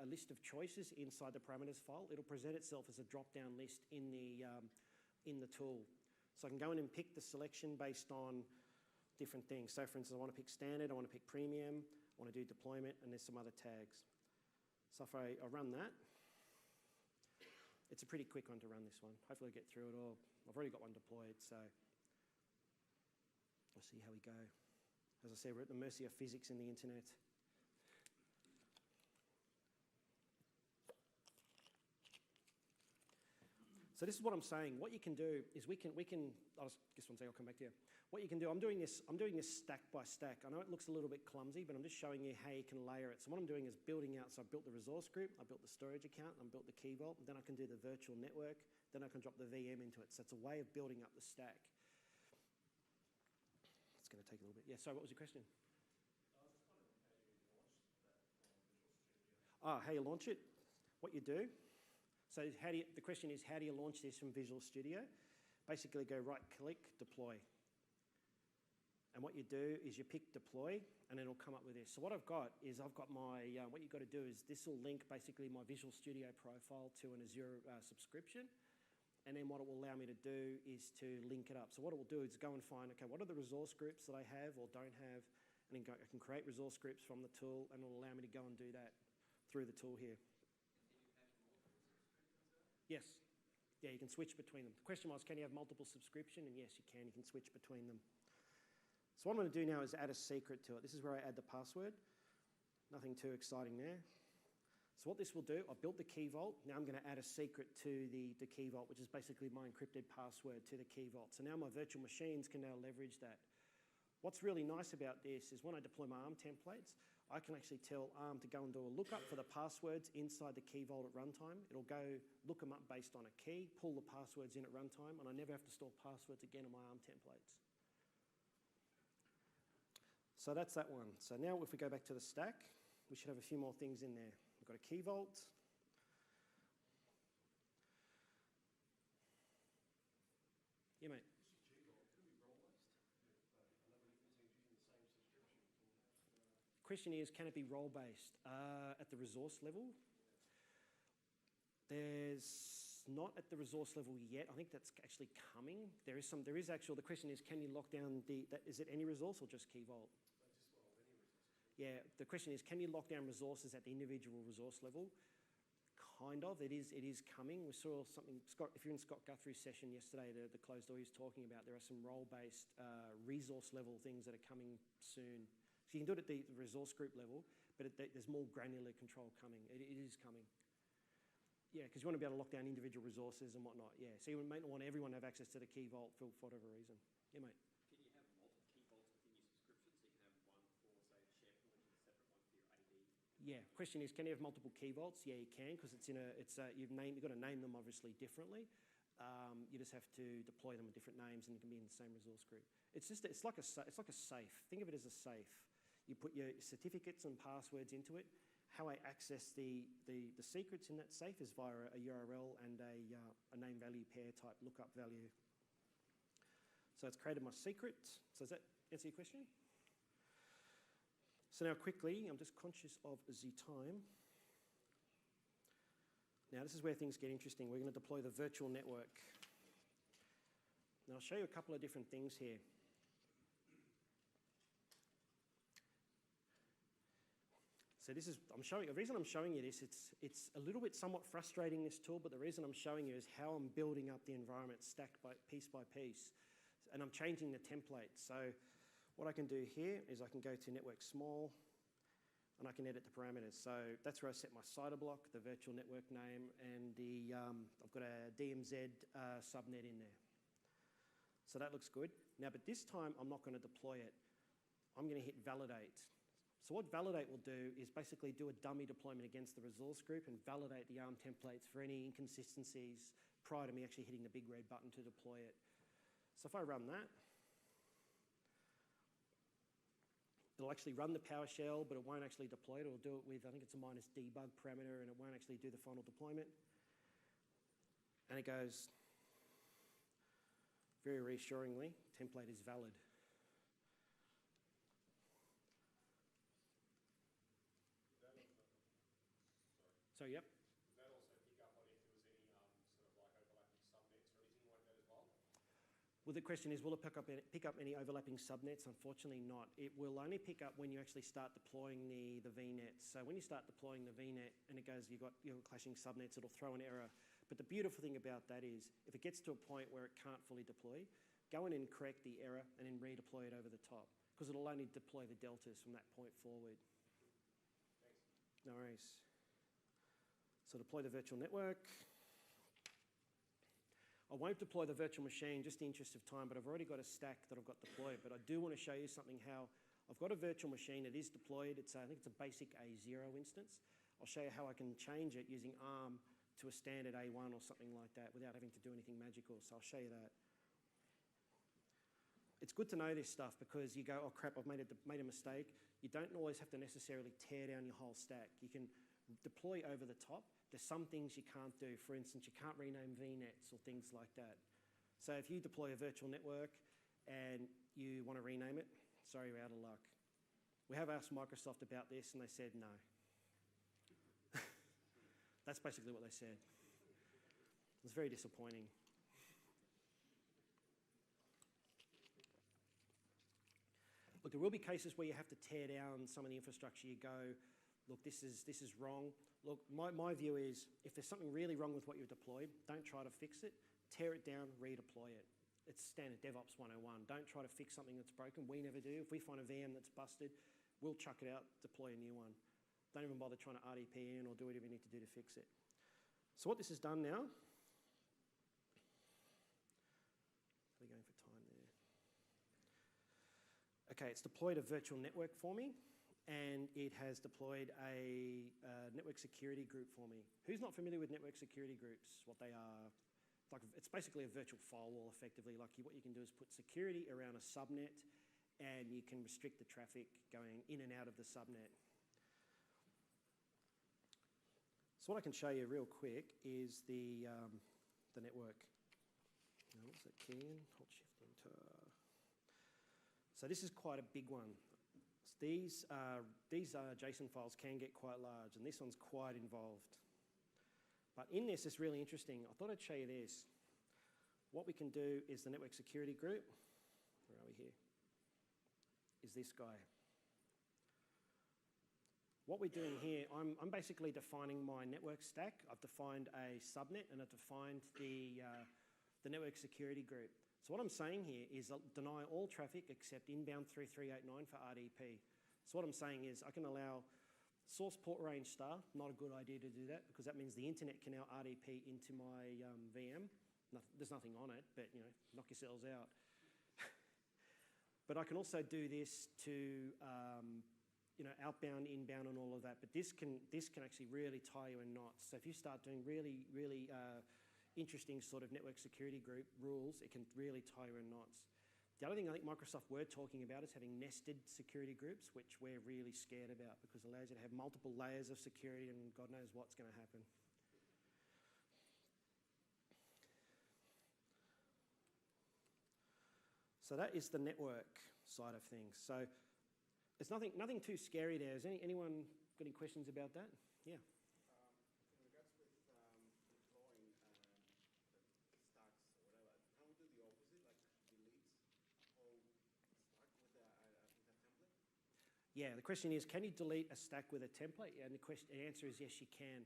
Speaker 1: list of choices inside the parameters file, it'll present itself as a drop-down list in the tool. So I can go in and pick the selection based on different things. So for instance, I want to pick standard, I want to pick premium, I want to do deployment, and there's some other tags. So if I run that, it's a pretty quick one to run this one. Hopefully I'll get through it all. I've already got one deployed, so we'll see how we go. As I said, we're at the mercy of physics and the internet. So this is what I'm saying. What you can do is just one second, I'll come back to you. What you can do, I'm doing this stack by stack. I know it looks a little bit clumsy, but I'm just showing you how you can layer it. So what I'm doing is building out. So I built the resource group, I built the storage account, I built the key vault, then I can do the virtual network, then I can drop the VM into it. So it's a way of building up the stack. It's going to take a little bit. Yeah, sorry, what was your question? How you launch it? What you do. So the question is, how do you launch this from Visual Studio? Basically go right-click, deploy. And what you do is you pick deploy, and it'll come up with this. So what I've got is my, what you've got to do is this will link basically my Visual Studio profile to an Azure subscription. And then what it will allow me to do is to link it up. So what it will do is go and find, okay, what are the resource groups that I have or don't have? And then I can create resource groups from the tool, and it will allow me to go and do that through the tool here. Yes. Yeah, you can switch between them. The question was, can you have multiple subscription? And yes, you can. You can switch between them. So what I'm going to do now is add a secret to it. This is where I add the password. Nothing too exciting there. So what this will do, I built the key vault. Now I'm going to add a secret to the key vault, which is basically my encrypted password to the key vault. So now my virtual machines can now leverage that. What's really nice about this is when I deploy my ARM templates, I can actually tell ARM to go and do a lookup for the passwords inside the key vault at runtime. It'll go look them up based on a key, pull the passwords in at runtime, and I never have to store passwords again on my ARM templates. So that's that one. So now if we go back to the stack, we should have a few more things in there. We've got a key vault. Yeah, mate. Question is, can it be role-based? At the resource level? There's not at the resource level yet. I think that's actually coming. There is actual, the question is, can you lock down is it any resource or just key vault? Yeah, the question is, can you lock down resources at the individual resource level? Kind of, it is coming. We saw something, Scott, if you're in Scott Guthrie's session yesterday, the closed door he was talking about, there are some role-based resource level things that are coming soon. So you can do it at the resource group level, but there's more granular control coming. It is coming. Yeah, because you want to be able to lock down individual resources and whatnot. Yeah, so you might not want everyone to have access to the key vault for whatever reason. Yeah, mate.
Speaker 4: Can you have multiple key vaults within your subscription? So you can have one for, say, SharePoint and a separate one for your AD?
Speaker 1: Yeah, question is, can you have multiple key vaults? Yeah, you can, because you've got to name them obviously differently. You just have to deploy them with different names, and you can be in the same resource group. It's like a safe. Think of it as a safe. You put your certificates and passwords into it. How I access the secrets in that safe is via a URL and a name value pair type lookup value. So it's created my secret. So does that answer your question? So now quickly, I'm just conscious of the time. Now this is where things get interesting. We're going to deploy the virtual network. Now I'll show you a couple of different things here. So the reason I'm showing you this, it's a little bit somewhat frustrating, this tool, but the reason I'm showing you is how I'm building up the environment stack by piece, and I'm changing the template. So what I can do here is I can go to network small, and I can edit the parameters. So that's where I set my CIDR block, the virtual network name, and I've got a DMZ subnet in there. So that looks good. Now, but this time I'm not going to deploy it. I'm going to hit validate. So what validate will do is basically do a dummy deployment against the resource group and validate the ARM templates for any inconsistencies prior to me actually hitting the big red button to deploy it. So if I run that, it'll actually run the PowerShell, but it won't actually deploy it. It'll do it with, I think it's a -debug parameter, and it won't actually do the final deployment. And it goes, very reassuringly, template is valid. So, yep.
Speaker 5: Does that also pick up on if there was any sort of like overlapping subnets or anything like that as well?
Speaker 1: Well, the question is, will it pick up any overlapping subnets? Unfortunately not. It will only pick up when you actually start deploying the VNets. So when you start deploying the VNet and it goes, you've got your clashing subnets, it'll throw an error. But the beautiful thing about that is, if it gets to a point where it can't fully deploy, go in and correct the error and then redeploy it over the top, because it'll only deploy the deltas from that point forward. Thanks. No worries. So deploy the virtual network. I won't deploy the virtual machine just in the interest of time, but I've already got a stack that I've got deployed. But I do want to show you something how I've got a virtual machine that is deployed. I think it's a basic A0 instance. I'll show you how I can change it using ARM to a standard A1 or something like that without having to do anything magical. So I'll show you that. It's good to know this stuff, because you go, oh crap, I've made a mistake. You don't always have to necessarily tear down your whole stack. You can deploy over the top. There's some things you can't do. For instance, you can't rename VNets or things like that. So if you deploy a virtual network and you want to rename it, sorry, you're out of luck. We have asked Microsoft about this and they said no. That's basically what they said. It was very disappointing. Look, there will be cases where you have to tear down some of the infrastructure. You go, look, this is wrong. Look, my view is, if there's something really wrong with what you've deployed, don't try to fix it. Tear it down, redeploy it. It's standard DevOps 101. Don't try to fix something that's broken. We never do. If we find a VM that's busted, we'll chuck it out, deploy a new one. Don't even bother trying to RDP in or do whatever you need to do to fix it. So what this has done now, we're going for time there. Okay, it's deployed a virtual network for me. and it has deployed a network security group for me. Who's not familiar with network security groups? What they are? It's basically a virtual firewall, effectively. What you can do is put security around a subnet, and you can restrict the traffic going in and out of the subnet. So what I can show you real quick is the network. Now, what's that key in? Hold Shift Enter. So this is quite a big one. These JSON files can get quite large, and this one's quite involved. But in this, it's really interesting. I thought I'd show you this. What we can do is the network security group. Where are we here? Is this guy. What we're doing here, I'm basically defining my network stack. I've defined a subnet, and I've defined the network security group. So what I'm saying here is deny all traffic except inbound 3389 for RDP. So what I'm saying is I can allow source port range star. Not a good idea to do that, because that means the internet can now RDP into my VM. There's nothing on it, but knock yourselves out. But I can also do this to outbound, inbound, and all of that. But this can actually really tie you in knots. So if you start doing really interesting sort of network security group rules, it can really tie you in knots. The other thing I think Microsoft were talking about is having nested security groups, which we're really scared about, because it allows you to have multiple layers of security, and God knows what's going to happen. So that is the network side of things. So it's nothing too scary there. Has anyone got any questions about that? Yeah.
Speaker 2: In regards with deploying stacks or whatever, can we do the opposite, like delete a whole stack with a template?
Speaker 1: Yeah, the question is, can you delete a stack with a template? And the answer is yes, you can.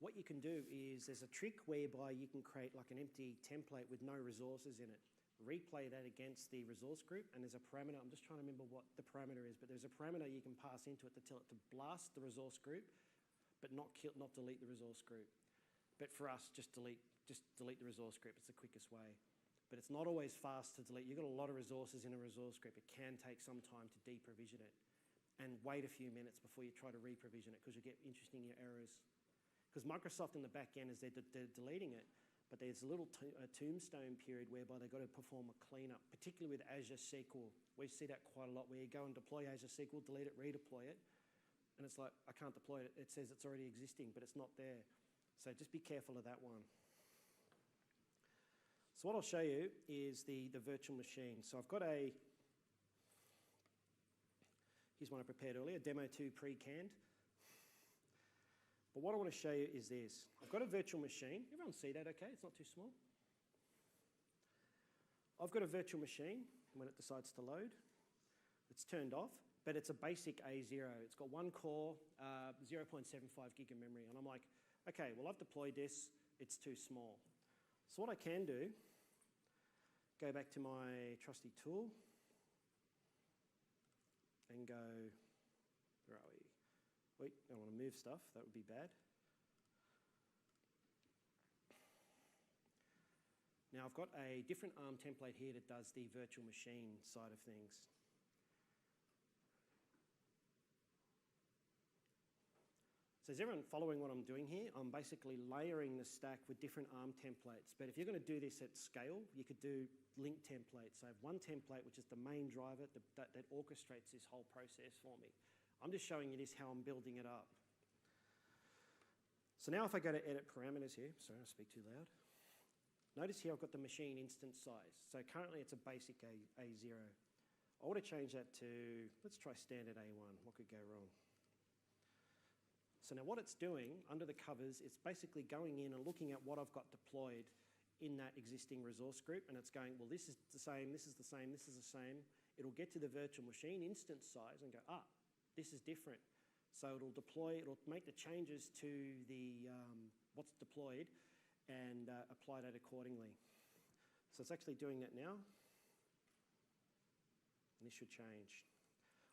Speaker 1: What you can do is there's a trick whereby you can create like an empty template with no resources in it. Replay that against the resource group, and there's a parameter. I'm just trying to remember what the parameter is, but there's a parameter you can pass into it to tell it to blast the resource group, but not delete the resource group. But for us, just delete the resource group. It's the quickest way. But it's not always fast to delete. You've got a lot of resources in a resource group. It can take some time to deprovision it, and wait a few minutes before you try to reprovision it, because you get interesting errors. Because Microsoft in the back end is they're deleting it, but there's a little tombstone period whereby they've got to perform a cleanup, particularly with Azure SQL. We see that quite a lot, where you go and deploy Azure SQL, delete it, redeploy it, and it's like, I can't deploy it. It says it's already existing, but it's not there. So just be careful of that one. So what I'll show you is the virtual machine. So I've got here's one I prepared earlier, Demo 2 pre-canned. But what I want to show you is this. I've got a virtual machine. Everyone see that okay? It's not too small. I've got a virtual machine when it decides to load. It's turned off, but it's a basic A0. It's got one core, 0.75 gig of memory. And I'm like, okay, well, I've deployed this. It's too small. So what I can do, go back to my trusty tool and go, where are we? Wait, I don't want to move stuff. That would be bad. Now I've got a different ARM template here that does the virtual machine side of things. So is everyone following what I'm doing here? I'm basically layering the stack with different ARM templates. But if you're going to do this at scale, you could do link templates. So I have one template, which is the main driver that orchestrates this whole process for me. I'm just showing you this, how I'm building it up. So now if I go to edit parameters here, sorry, I speak too loud. Notice here I've got the machine instance size. So currently it's a basic A0. I want to change that to, let's try standard A1. What could go wrong? So now what it's doing under the covers, it's basically going in and looking at what I've got deployed in that existing resource group, and it's going, well, this is the same, this is the same, this is the same. It'll get to the virtual machine instance size and go, this is different. So it'll make the changes to the what's deployed and apply that accordingly. So it's actually doing that now. And this should change.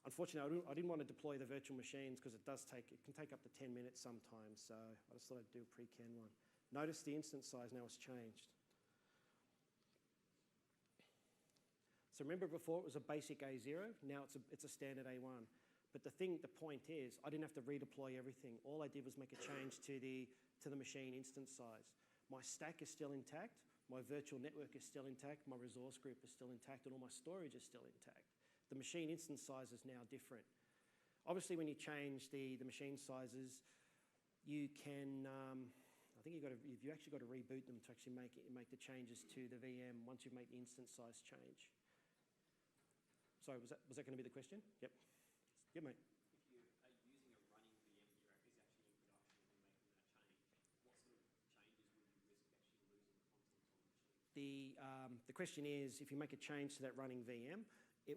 Speaker 1: Unfortunately, I didn't want to deploy the virtual machines because it can take up to 10 minutes sometimes. So I just thought I'd do a pre-can one. Notice the instance size now has changed. So remember before it was a basic A0, now it's a standard A1. But the point is, I didn't have to redeploy everything. All I did was make a change to the machine instance size. My stack is still intact, my virtual network is still intact, my resource group is still intact, and all my storage is still intact. The machine instance size is now different. Obviously, when you change the machine sizes, you can, I think you've actually got to reboot them to actually make the changes to the VM once you've made the instance size change. Sorry, was that going to be the question? Yep. Yep, mate.
Speaker 4: If you are using a running VM, but your app is actually in production and you're making that change, what sort of changes would you risk actually losing content on the machine?
Speaker 1: The question is, if you make a change to that running VM,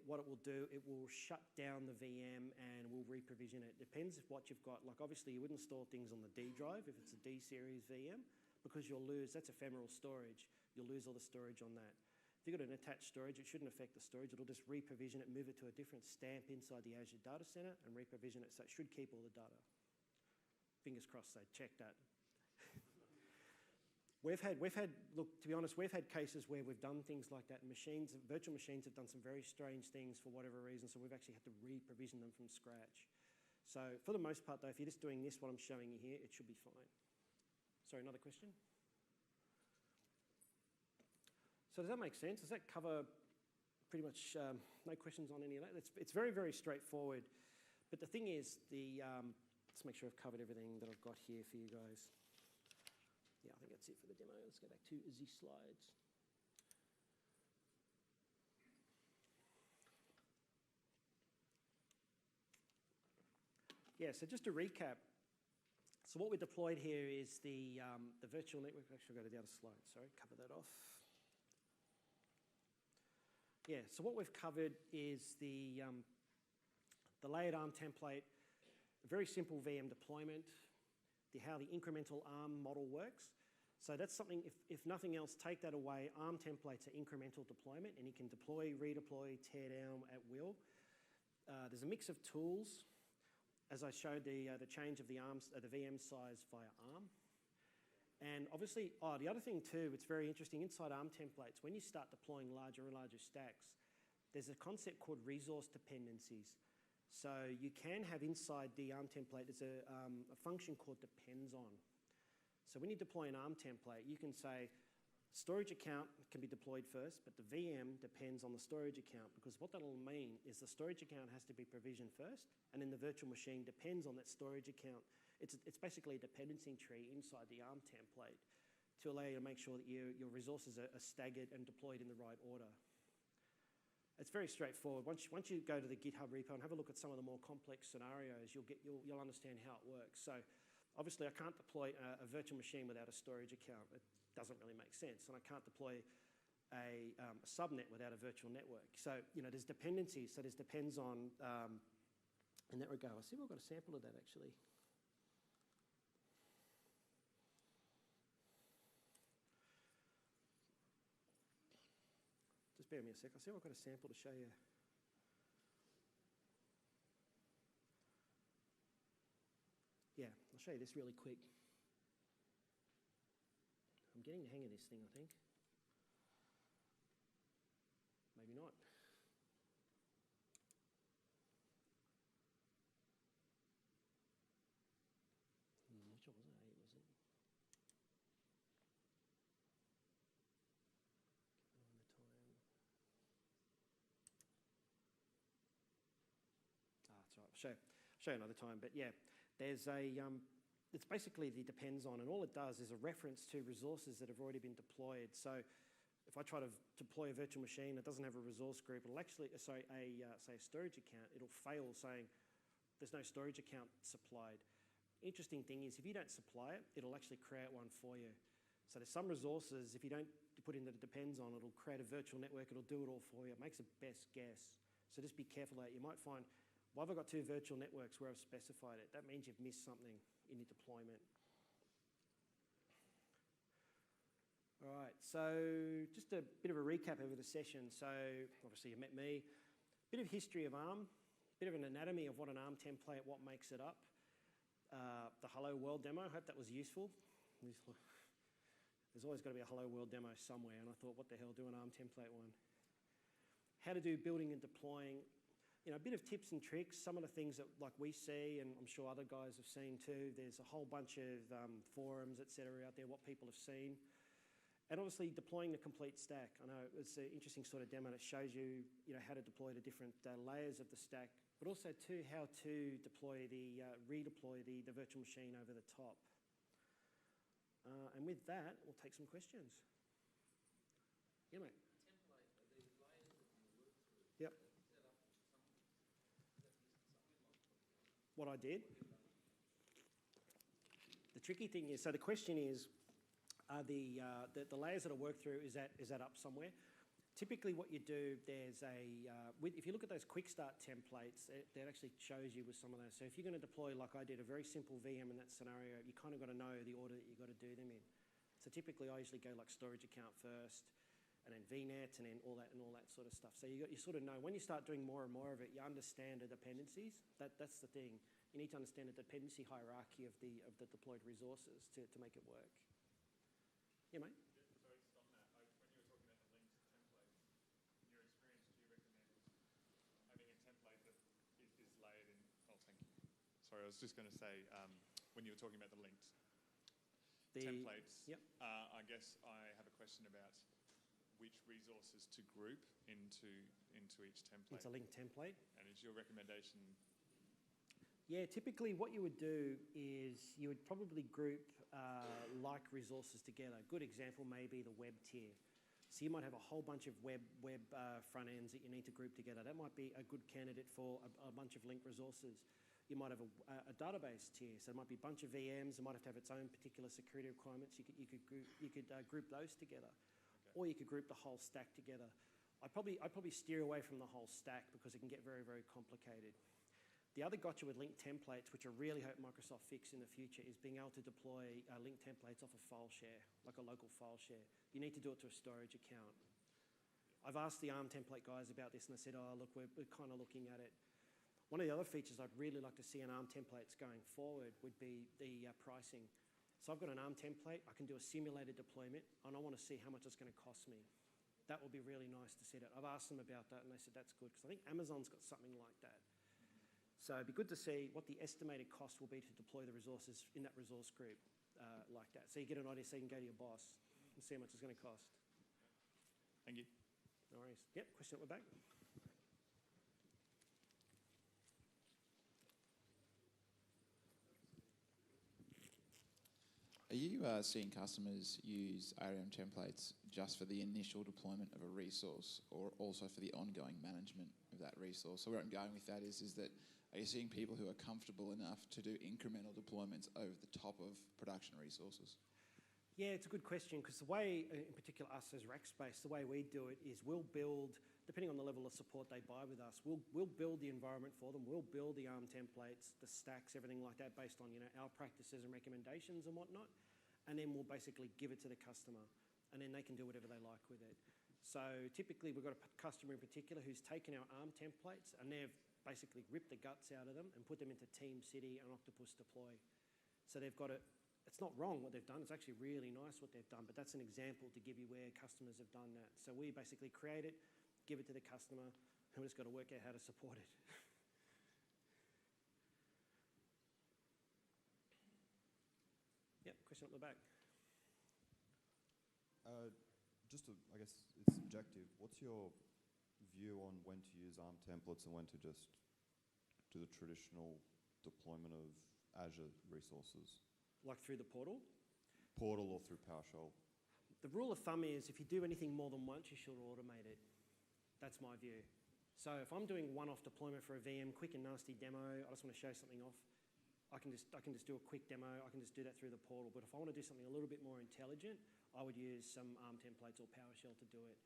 Speaker 1: what it will do, it will shut down the VM and will reprovision it. Depends if what you've got. Like obviously you wouldn't store things on the D drive if it's a D series VM, because you'll lose, that's ephemeral storage. You'll lose all the storage on that. If you've got an attached storage, it shouldn't affect the storage. It'll just reprovision it, move it to a different stamp inside the Azure data center and reprovision it. So it should keep all the data. Fingers crossed they check that. We've had, look, to be honest, we've had cases where we've done things like that. Virtual machines have done some very strange things for whatever reason, so we've actually had to reprovision them from scratch. So for the most part though, if you're just doing this, what I'm showing you here, it should be fine. Sorry, another question? So does that make sense? Does that cover pretty much, no questions on any of that? It's very, very straightforward. But the thing is, let's make sure I've covered everything that I've got here for you guys. Yeah, I think that's it for the demo. Let's go back to the slides. Yeah, so just to recap, so what we deployed here is the virtual network. Actually, I'll go to the other slide. Sorry, cover that off. Yeah, so what we've covered is the layered ARM template, a very simple VM deployment, how the incremental ARM model works. So that's something, if nothing else, take that away. ARM templates are incremental deployment, and you can deploy, redeploy, tear down at will. There's a mix of tools, as I showed the change of the VM size via ARM. And obviously, the other thing too, it's very interesting, inside ARM templates, when you start deploying larger and larger stacks, there's a concept called resource dependencies. So you can have inside the ARM template, there's a function called depends on. So when you deploy an ARM template, you can say storage account can be deployed first, but the VM depends on the storage account, because what that'll mean is the storage account has to be provisioned first, and then the virtual machine depends on that storage account. It's basically a dependency tree inside the ARM template to allow you to make sure that your resources are staggered and deployed in the right order. It's very straightforward. Once you go to the GitHub repo and have a look at some of the more complex scenarios, you'll understand how it works. So obviously I can't deploy a virtual machine without a storage account. It doesn't really make sense. And I can't deploy a subnet without a virtual network. So, there's dependencies. So there's depends on, in that regard. I'll see if I've got a sample of that actually. Just bear with me a sec. I'll see if I've got a sample to show you. Yeah, I'll show you this really quick. I'm getting the hang of this thing, I think. Maybe not. Which one was it? 8, was it? That's right. I'll show you another time. But yeah, there's it's basically the depends on, and all it does is a reference to resources that have already been deployed. So if I try to deploy a virtual machine that doesn't have a resource group, it'll actually, say a storage account, it'll fail saying there's no storage account supplied. Interesting thing is, if you don't supply it, it'll actually create one for you. So there's some resources, if you don't put in that it depends on, it'll create a virtual network, it'll do it all for you. It makes a best guess. So just be careful of that. You might find, why have I got 2 virtual networks where I've specified it? That means you've missed something in your deployment. All right, so just a bit of a recap over the session. So obviously you met me. Bit of history of ARM, bit of an anatomy of what an ARM template, what makes it up. The Hello World demo, I hope that was useful. There's always got to be a Hello World demo somewhere, and I thought, what the hell, do an ARM template one. How to do building and deploying. you know, a bit of tips and tricks, some of the things that like we see, and I'm sure other guys have seen too. There's a whole bunch of forums, etc., out there, what people have seen. And obviously deploying the complete stack. I know it's an interesting sort of demo that shows you, you know, how to deploy the different layers of the stack, but also too how to deploy redeploy the virtual machine over the top. And with that, we'll take some questions. Yeah, mate.
Speaker 6: Template, the layers that you work through.
Speaker 1: Yep.
Speaker 6: Set up something.
Speaker 1: What I did. The tricky thing is, so the question is, are the layers that I work through, is that up somewhere? Typically what you do, there's if you look at those quick start templates, that actually shows you with some of those. So if you're going to deploy, like I did, a very simple VM in that scenario, you kind of got to know the order that you've got to do them in. So typically I usually go like storage account first, and then VNet, and then all that sort of stuff. So you sort of know, when you start doing more and more of it, you understand the dependencies. That's the thing. You need to understand the dependency hierarchy of the deployed resources to make it work. Yeah, mate?
Speaker 5: So just on that, when you were talking about the linked templates, in your experience, do you recommend having a template that is layered in? Oh, thank you. Sorry, I was just going to say, when you were talking about the linked templates,
Speaker 1: Yep.
Speaker 5: I guess I have a question about which resources to group into each template.
Speaker 1: It's a linked template.
Speaker 5: And is your recommendation?
Speaker 1: Yeah, typically what you would do is you would probably group like resources together. A good example may be the web tier. So you might have a whole bunch of web front ends that you need to group together. That might be a good candidate for a bunch of linked resources. You might have a database tier, so it might be a bunch of VMs. It might have to have its own particular security requirements. You could group those together, or you could group the whole stack together. I'd probably steer away from the whole stack because it can get very, very complicated. The other gotcha with linked templates, which I really hope Microsoft fix in the future, is being able to deploy linked templates off a file share, like a local file share. You need to do it to a storage account. I've asked the ARM template guys about this, and they said, oh, look, we're kind of looking at it. One of the other features I'd really like to see in ARM templates going forward would be the pricing. So I've got an ARM template, I can do a simulated deployment, and I want to see how much it's going to cost me. That would be really nice to see that. I've asked them about that, and they said that's good, because I think Amazon's got something like that. So it'd be good to see what the estimated cost will be to deploy the resources in that resource group like that. So you get an idea, so you can go to your boss and see how much it's going to cost.
Speaker 5: Thank you.
Speaker 1: No worries. Yep, question at the back.
Speaker 7: Are you seeing customers use ARM templates just for the initial deployment of a resource, or also for the ongoing management of that resource? So where I'm going with that is that are you seeing people who are comfortable enough to do incremental deployments over the top of production resources?
Speaker 1: Yeah, it's a good question, because the way, in particular us as Rackspace, the way we do it is we'll build, depending on the level of support they buy with us, we'll build the environment for them, we'll build the ARM templates, the stacks, everything like that, based on, you know, our practices and recommendations and whatnot, and then we'll basically give it to the customer, and then they can do whatever they like with it. So typically we've got a customer in particular who's taken our ARM templates and they've basically ripped the guts out of them and put them into Team City and Octopus Deploy. So they've got it. It's not wrong what they've done. It's actually really nice what they've done, but that's an example to give you where customers have done that. So we basically create it, give it to the customer, and we've just got to work out how to support it. Yep, question up the back.
Speaker 3: I guess it's subjective. What's your view on when to use ARM templates and when to just do the traditional deployment of Azure resources?
Speaker 1: Like through the portal?
Speaker 3: Portal or through PowerShell?
Speaker 1: The rule of thumb is if you do anything more than once, you should automate it. That's my view. So if I'm doing one-off deployment for a VM, quick and nasty demo, I just want to show something off, I can just do a quick demo, I can just do that through the portal. But if I want to do something a little bit more intelligent, I would use some ARM templates or PowerShell to do it.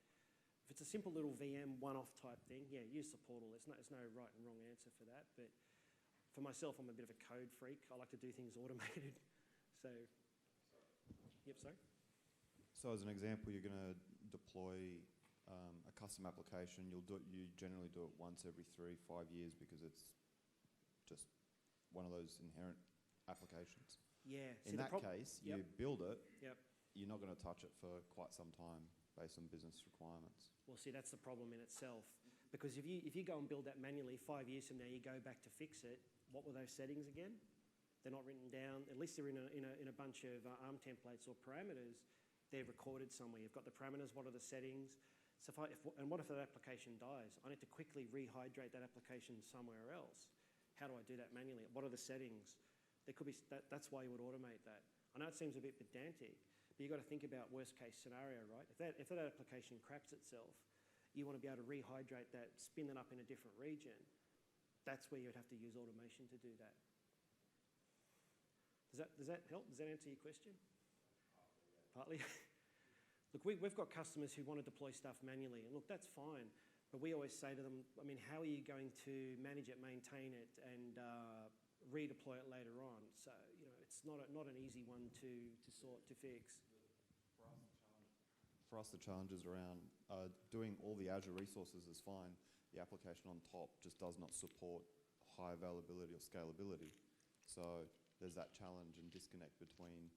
Speaker 1: If it's a simple little VM one-off type thing, yeah, use the portal. There's no right and wrong answer for that. But for myself, I'm a bit of a code freak. I like to do things automated. So, yep, sorry?
Speaker 3: So as an example, you're going to deploy a custom application. You generally do it once every 3-5 years because it's just one of those inherent applications.
Speaker 1: Yeah.
Speaker 3: In that case, you build it.
Speaker 1: Yep.
Speaker 3: You're not going to touch it for quite some time based on business requirements.
Speaker 1: Well, see, that's the problem in itself. Because if you go and build that manually, 5 years from now you go back to fix it, what were those settings again? They're not written down. At least they're in a bunch of ARM templates or parameters. They're recorded somewhere. You've got the parameters. What are the settings? So and what if that application dies? I need to quickly rehydrate that application somewhere else. How do I do that manually? What are the settings? There could be that's why you would automate that. I know it seems a bit pedantic, but you've got to think about worst case scenario, right? If that application craps itself, you want to be able to rehydrate that, spin it up in a different region. That's where you'd have to use automation to do that. Does that help? Does that answer your question? Partly. Look, we've got customers who want to deploy stuff manually, and look, that's fine. But we always say to them, I mean, how are you going to manage it, maintain it, and redeploy it later on? So, you know, it's not an easy one to sort, to fix.
Speaker 3: For us, the challenge is around doing all the Azure resources is fine. The application on top just does not support high availability or scalability. So there's that challenge and disconnect between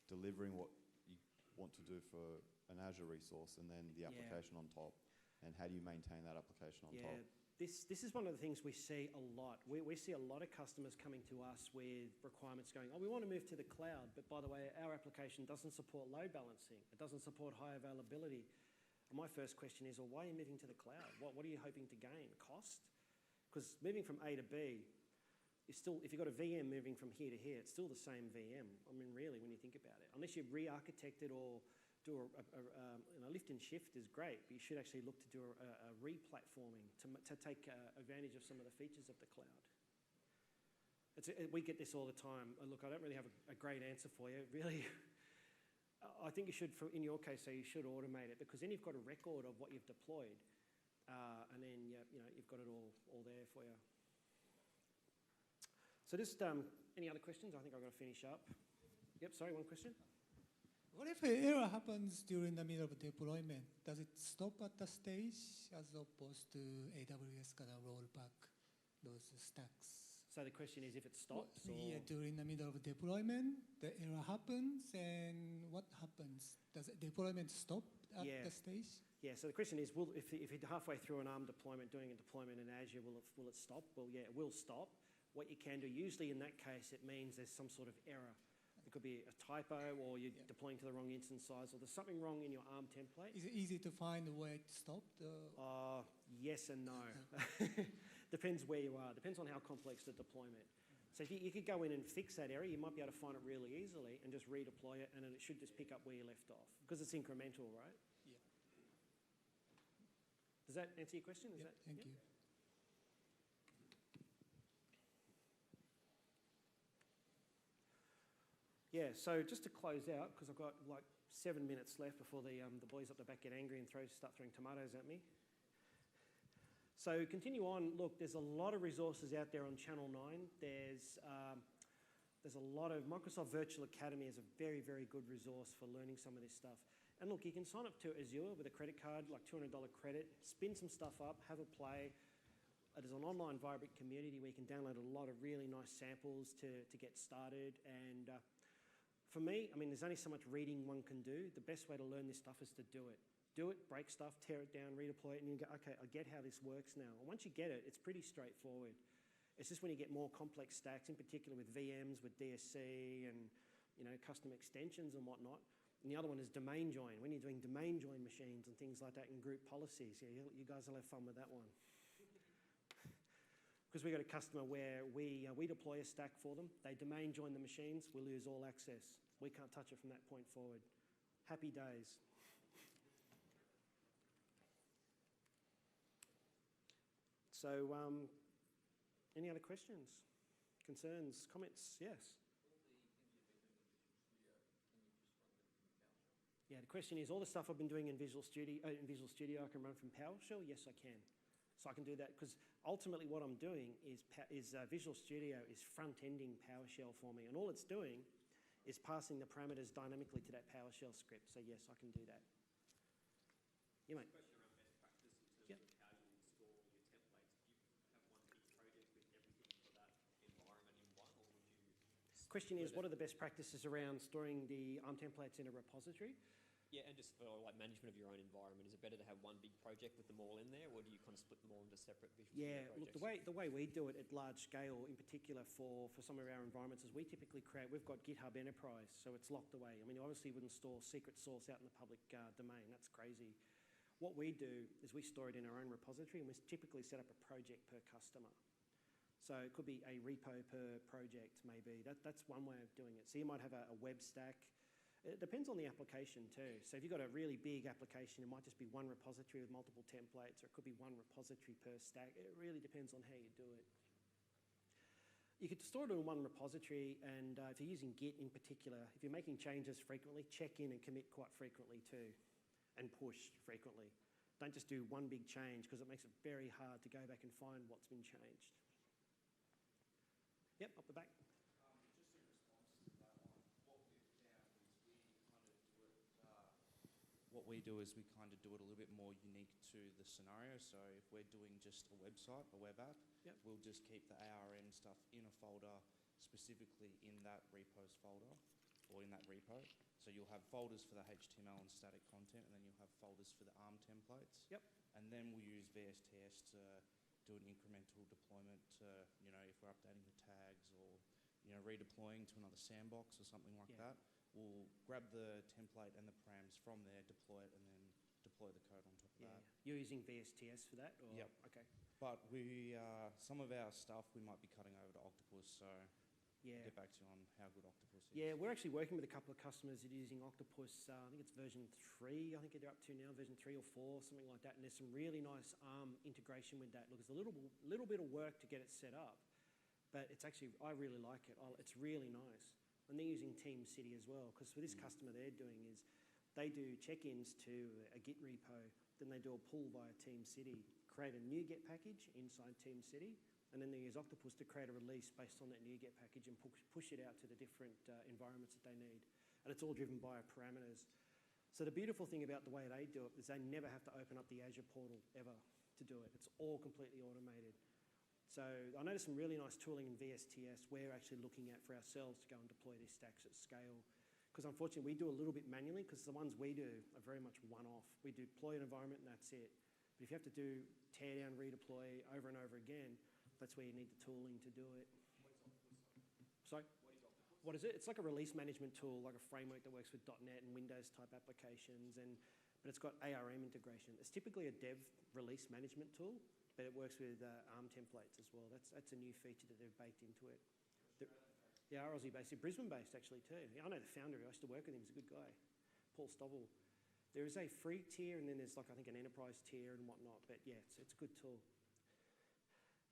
Speaker 3: delivering what you want to do for an Azure resource and then the application on top. And how do you maintain that application on top?
Speaker 1: This is one of the things we see a lot. We see a lot of customers coming to us with requirements going, oh, we want to move to the cloud, but by the way, our application doesn't support load balancing. It doesn't support high availability. And my first question is, well, why are you moving to the cloud? What are you hoping to gain? Cost? Because moving from A to B is still, if you've got a VM moving from here to here, it's still the same VM. I mean, really, when you think about it. Unless you re-architect it or do a lift and shift is great, but you should actually look to do a re-platforming to take advantage of some of the features of the cloud. We get this all the time. Look, I don't really have a great answer for you. Really, I think you should, in your case, you should automate it, because then you've got a record of what you've deployed, and then you've got it all there for you. So just any other questions? I think I've got to finish up. Yep, sorry, one question.
Speaker 8: What if an error happens during the middle of deployment? Does it stop at the stage as opposed to AWS gonna roll back those stacks?
Speaker 1: So the question is if it stops?
Speaker 8: Yeah, during the middle of deployment, the error happens, and what happens? Does the deployment stop at the stage?
Speaker 1: Yeah, so the question is, if you're halfway through an ARM deployment, doing a deployment in Azure, will it stop? Well, yeah, it will stop. What you can do, usually in that case, it means there's some sort of error. It could be a typo, or you're deploying to the wrong instance size, or there's something wrong in your ARM template.
Speaker 8: Is it easy to find where it stopped?
Speaker 1: Yes and no. Depends where you are. Depends on how complex the deployment. So if you could go in and fix that error, you might be able to find it really easily and just redeploy it, and then it should just pick up where you left off, because it's incremental, right?
Speaker 8: Yeah.
Speaker 1: Does that answer your question?
Speaker 8: Thank you.
Speaker 1: Yeah, so just to close out, because I've got like 7 minutes left before the boys up the back get angry and start throwing tomatoes at me. So continue on. Look, there's a lot of resources out there on Channel 9. There's a lot of Microsoft Virtual Academy is a very, very good resource for learning some of this stuff. And look, you can sign up to Azure with a credit card, like $200 credit, spin some stuff up, have a play. There's an online vibrant community where you can download a lot of really nice samples to get started. And for me, I mean, there's only so much reading one can do. The best way to learn this stuff is to do it. Do it, break stuff, tear it down, redeploy it, and you go, okay, I get how this works now. And once you get it, it's pretty straightforward. It's just when you get more complex stacks, in particular with VMs, with DSC, and custom extensions and whatnot. And the other one is domain join. When you're doing domain join machines and things like that, and group policies, you guys will have fun with that one. Because we got a customer where we deploy a stack for them, they domain join the machines, we lose all access. We can't touch it from that point forward. Happy days. So, any other questions, concerns, comments? Yes. Yeah, the question is, all the stuff I've been doing in Visual Studio, I can run from PowerShell? Yes, I can. So I can do that, because ultimately what I'm doing is Visual Studio is front-ending PowerShell for me, and all it's doing is passing the parameters dynamically to that PowerShell script. So yes, I can do that. You mate.
Speaker 4: Question around best practice in terms of how you install your templates. Do you have one big project with everything for that environment in one, or would you?
Speaker 1: Question is, what are the best practices around storing the ARM templates in a repository?
Speaker 4: Yeah, and just for like management of your own environment, is it better to have one big project with them all in there, or do you kind of split them all into separate Visual Studio
Speaker 1: Yeah,
Speaker 4: projects?
Speaker 1: look, the way we do it at large scale, in particular for some of our environments, is we typically we've got GitHub Enterprise, so it's locked away. I mean, you obviously wouldn't store secret source out in the public domain. That's crazy. What we do is we store it in our own repository, and we typically set up a project per customer. So it could be a repo per project, maybe. That's one way of doing it. So you might have a web stack. It depends on the application too. So if you've got a really big application, it might just be one repository with multiple templates, or it could be one repository per stack. It really depends on how you do it. You could store it in one repository, and if you're using Git in particular, if you're making changes frequently, check in and commit quite frequently too, and push frequently. Don't just do one big change, because it makes it very hard to go back and find what's been changed. Yep, up the back.
Speaker 9: What we do is we kind of do it a little bit more unique to the scenario. So if we're doing just a website, a web app,
Speaker 1: Yep.
Speaker 9: we'll just keep the ARN stuff in a folder specifically in that repos folder or in that repo. So you'll have folders for the HTML and static content, and then you'll have folders for the ARM templates.
Speaker 1: Yep.
Speaker 9: And then we'll use VSTS to do an incremental deployment to, if we're updating the tags or, redeploying to another sandbox or something like
Speaker 1: Yeah.
Speaker 9: that. We'll grab the template and the params from there, deploy it, and then deploy the code on top of
Speaker 1: Yeah.
Speaker 9: that.
Speaker 1: You're using VSTS for that? Or?
Speaker 9: Yep.
Speaker 1: Okay.
Speaker 9: But some of our stuff we might be cutting over to Octopus, so
Speaker 1: Yeah.
Speaker 9: I'll get back to you on how good Octopus is.
Speaker 1: Yeah, we're actually working with a couple of customers that are using Octopus. I think it's version 3, I think they're up to now, version 3 or 4, something like that. And there's some really nice integration with that. Look, it's a little bit of work to get it set up, but it's actually, I really like it. It's really nice. And they're using Team City as well, because for this customer they're doing is they do check-ins to a Git repo, then they do a pull via Team City, create a new Git package inside Team City, and then they use Octopus to create a release based on that new Git package and push it out to the different environments that they need. And it's all driven by parameters. So the beautiful thing about the way they do it is they never have to open up the Azure portal ever to do it. It's all completely automated. So I noticed some really nice tooling in VSTS we're actually looking at for ourselves to go and deploy these stacks at scale. Because unfortunately we do a little bit manually, because the ones we do are very much one-off. We do deploy an environment and that's it. But if you have to do tear down, redeploy over and over again, that's where you need the tooling to do it. Sorry? What is it? It's like a release management tool, like a framework that works with .NET and Windows type applications, but it's got ARM integration. It's typically a dev release management tool, but it works with ARM templates as well. That's a new feature that they've baked into it. They are Aussie-based. They're Brisbane-based actually too. I know the founder. I used to work with him. He's a good guy, Paul Stovall. There is a free tier, and then there's I think an enterprise tier and whatnot. But yeah, it's a good tool.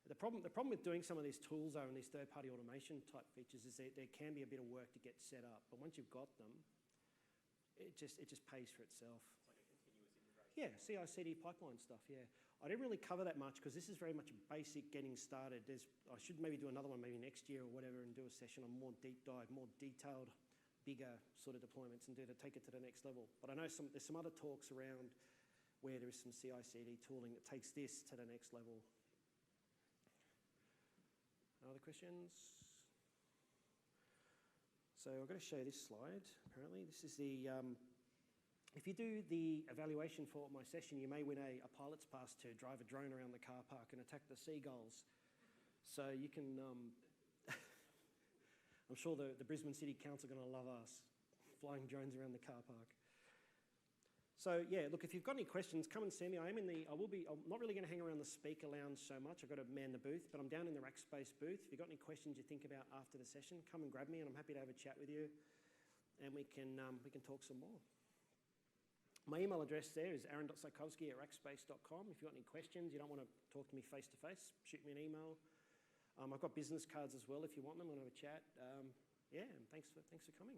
Speaker 1: The problem with doing some of these tools though, and these third-party automation type features is there can be a bit of work to get set up. But once you've got them, it just pays for itself.
Speaker 4: It's like a continuous integration.
Speaker 1: Yeah, CI/CD pipeline stuff, yeah. I didn't really cover that much because this is very much a basic getting started. I should maybe do another one maybe next year or whatever and do a session on more deep dive, more detailed, bigger sort of deployments and take it to the next level. But I know there's some other talks around where there is some CI/CD tooling that takes this to the next level. Other questions? So I'm going to show you this slide, apparently. This is the... if you do the evaluation for my session, you may win a pilot's pass to drive a drone around the car park and attack the seagulls. So you can... I'm sure the Brisbane City Council are going to love us, flying drones around the car park. So yeah, look, if you've got any questions, come and see me. I'm not really going to hang around the speaker lounge so much. I've got to man the booth, but I'm down in the Rackspace booth. If you've got any questions you think about after the session, come and grab me, and I'm happy to have a chat with you, and we can talk some more. My email address there is aaron.psychowski@rackspace.com. If you've got any questions, you don't want to talk to me face-to-face, shoot me an email. I've got business cards as well if you want them. I want to have a chat. Yeah, and thanks for coming.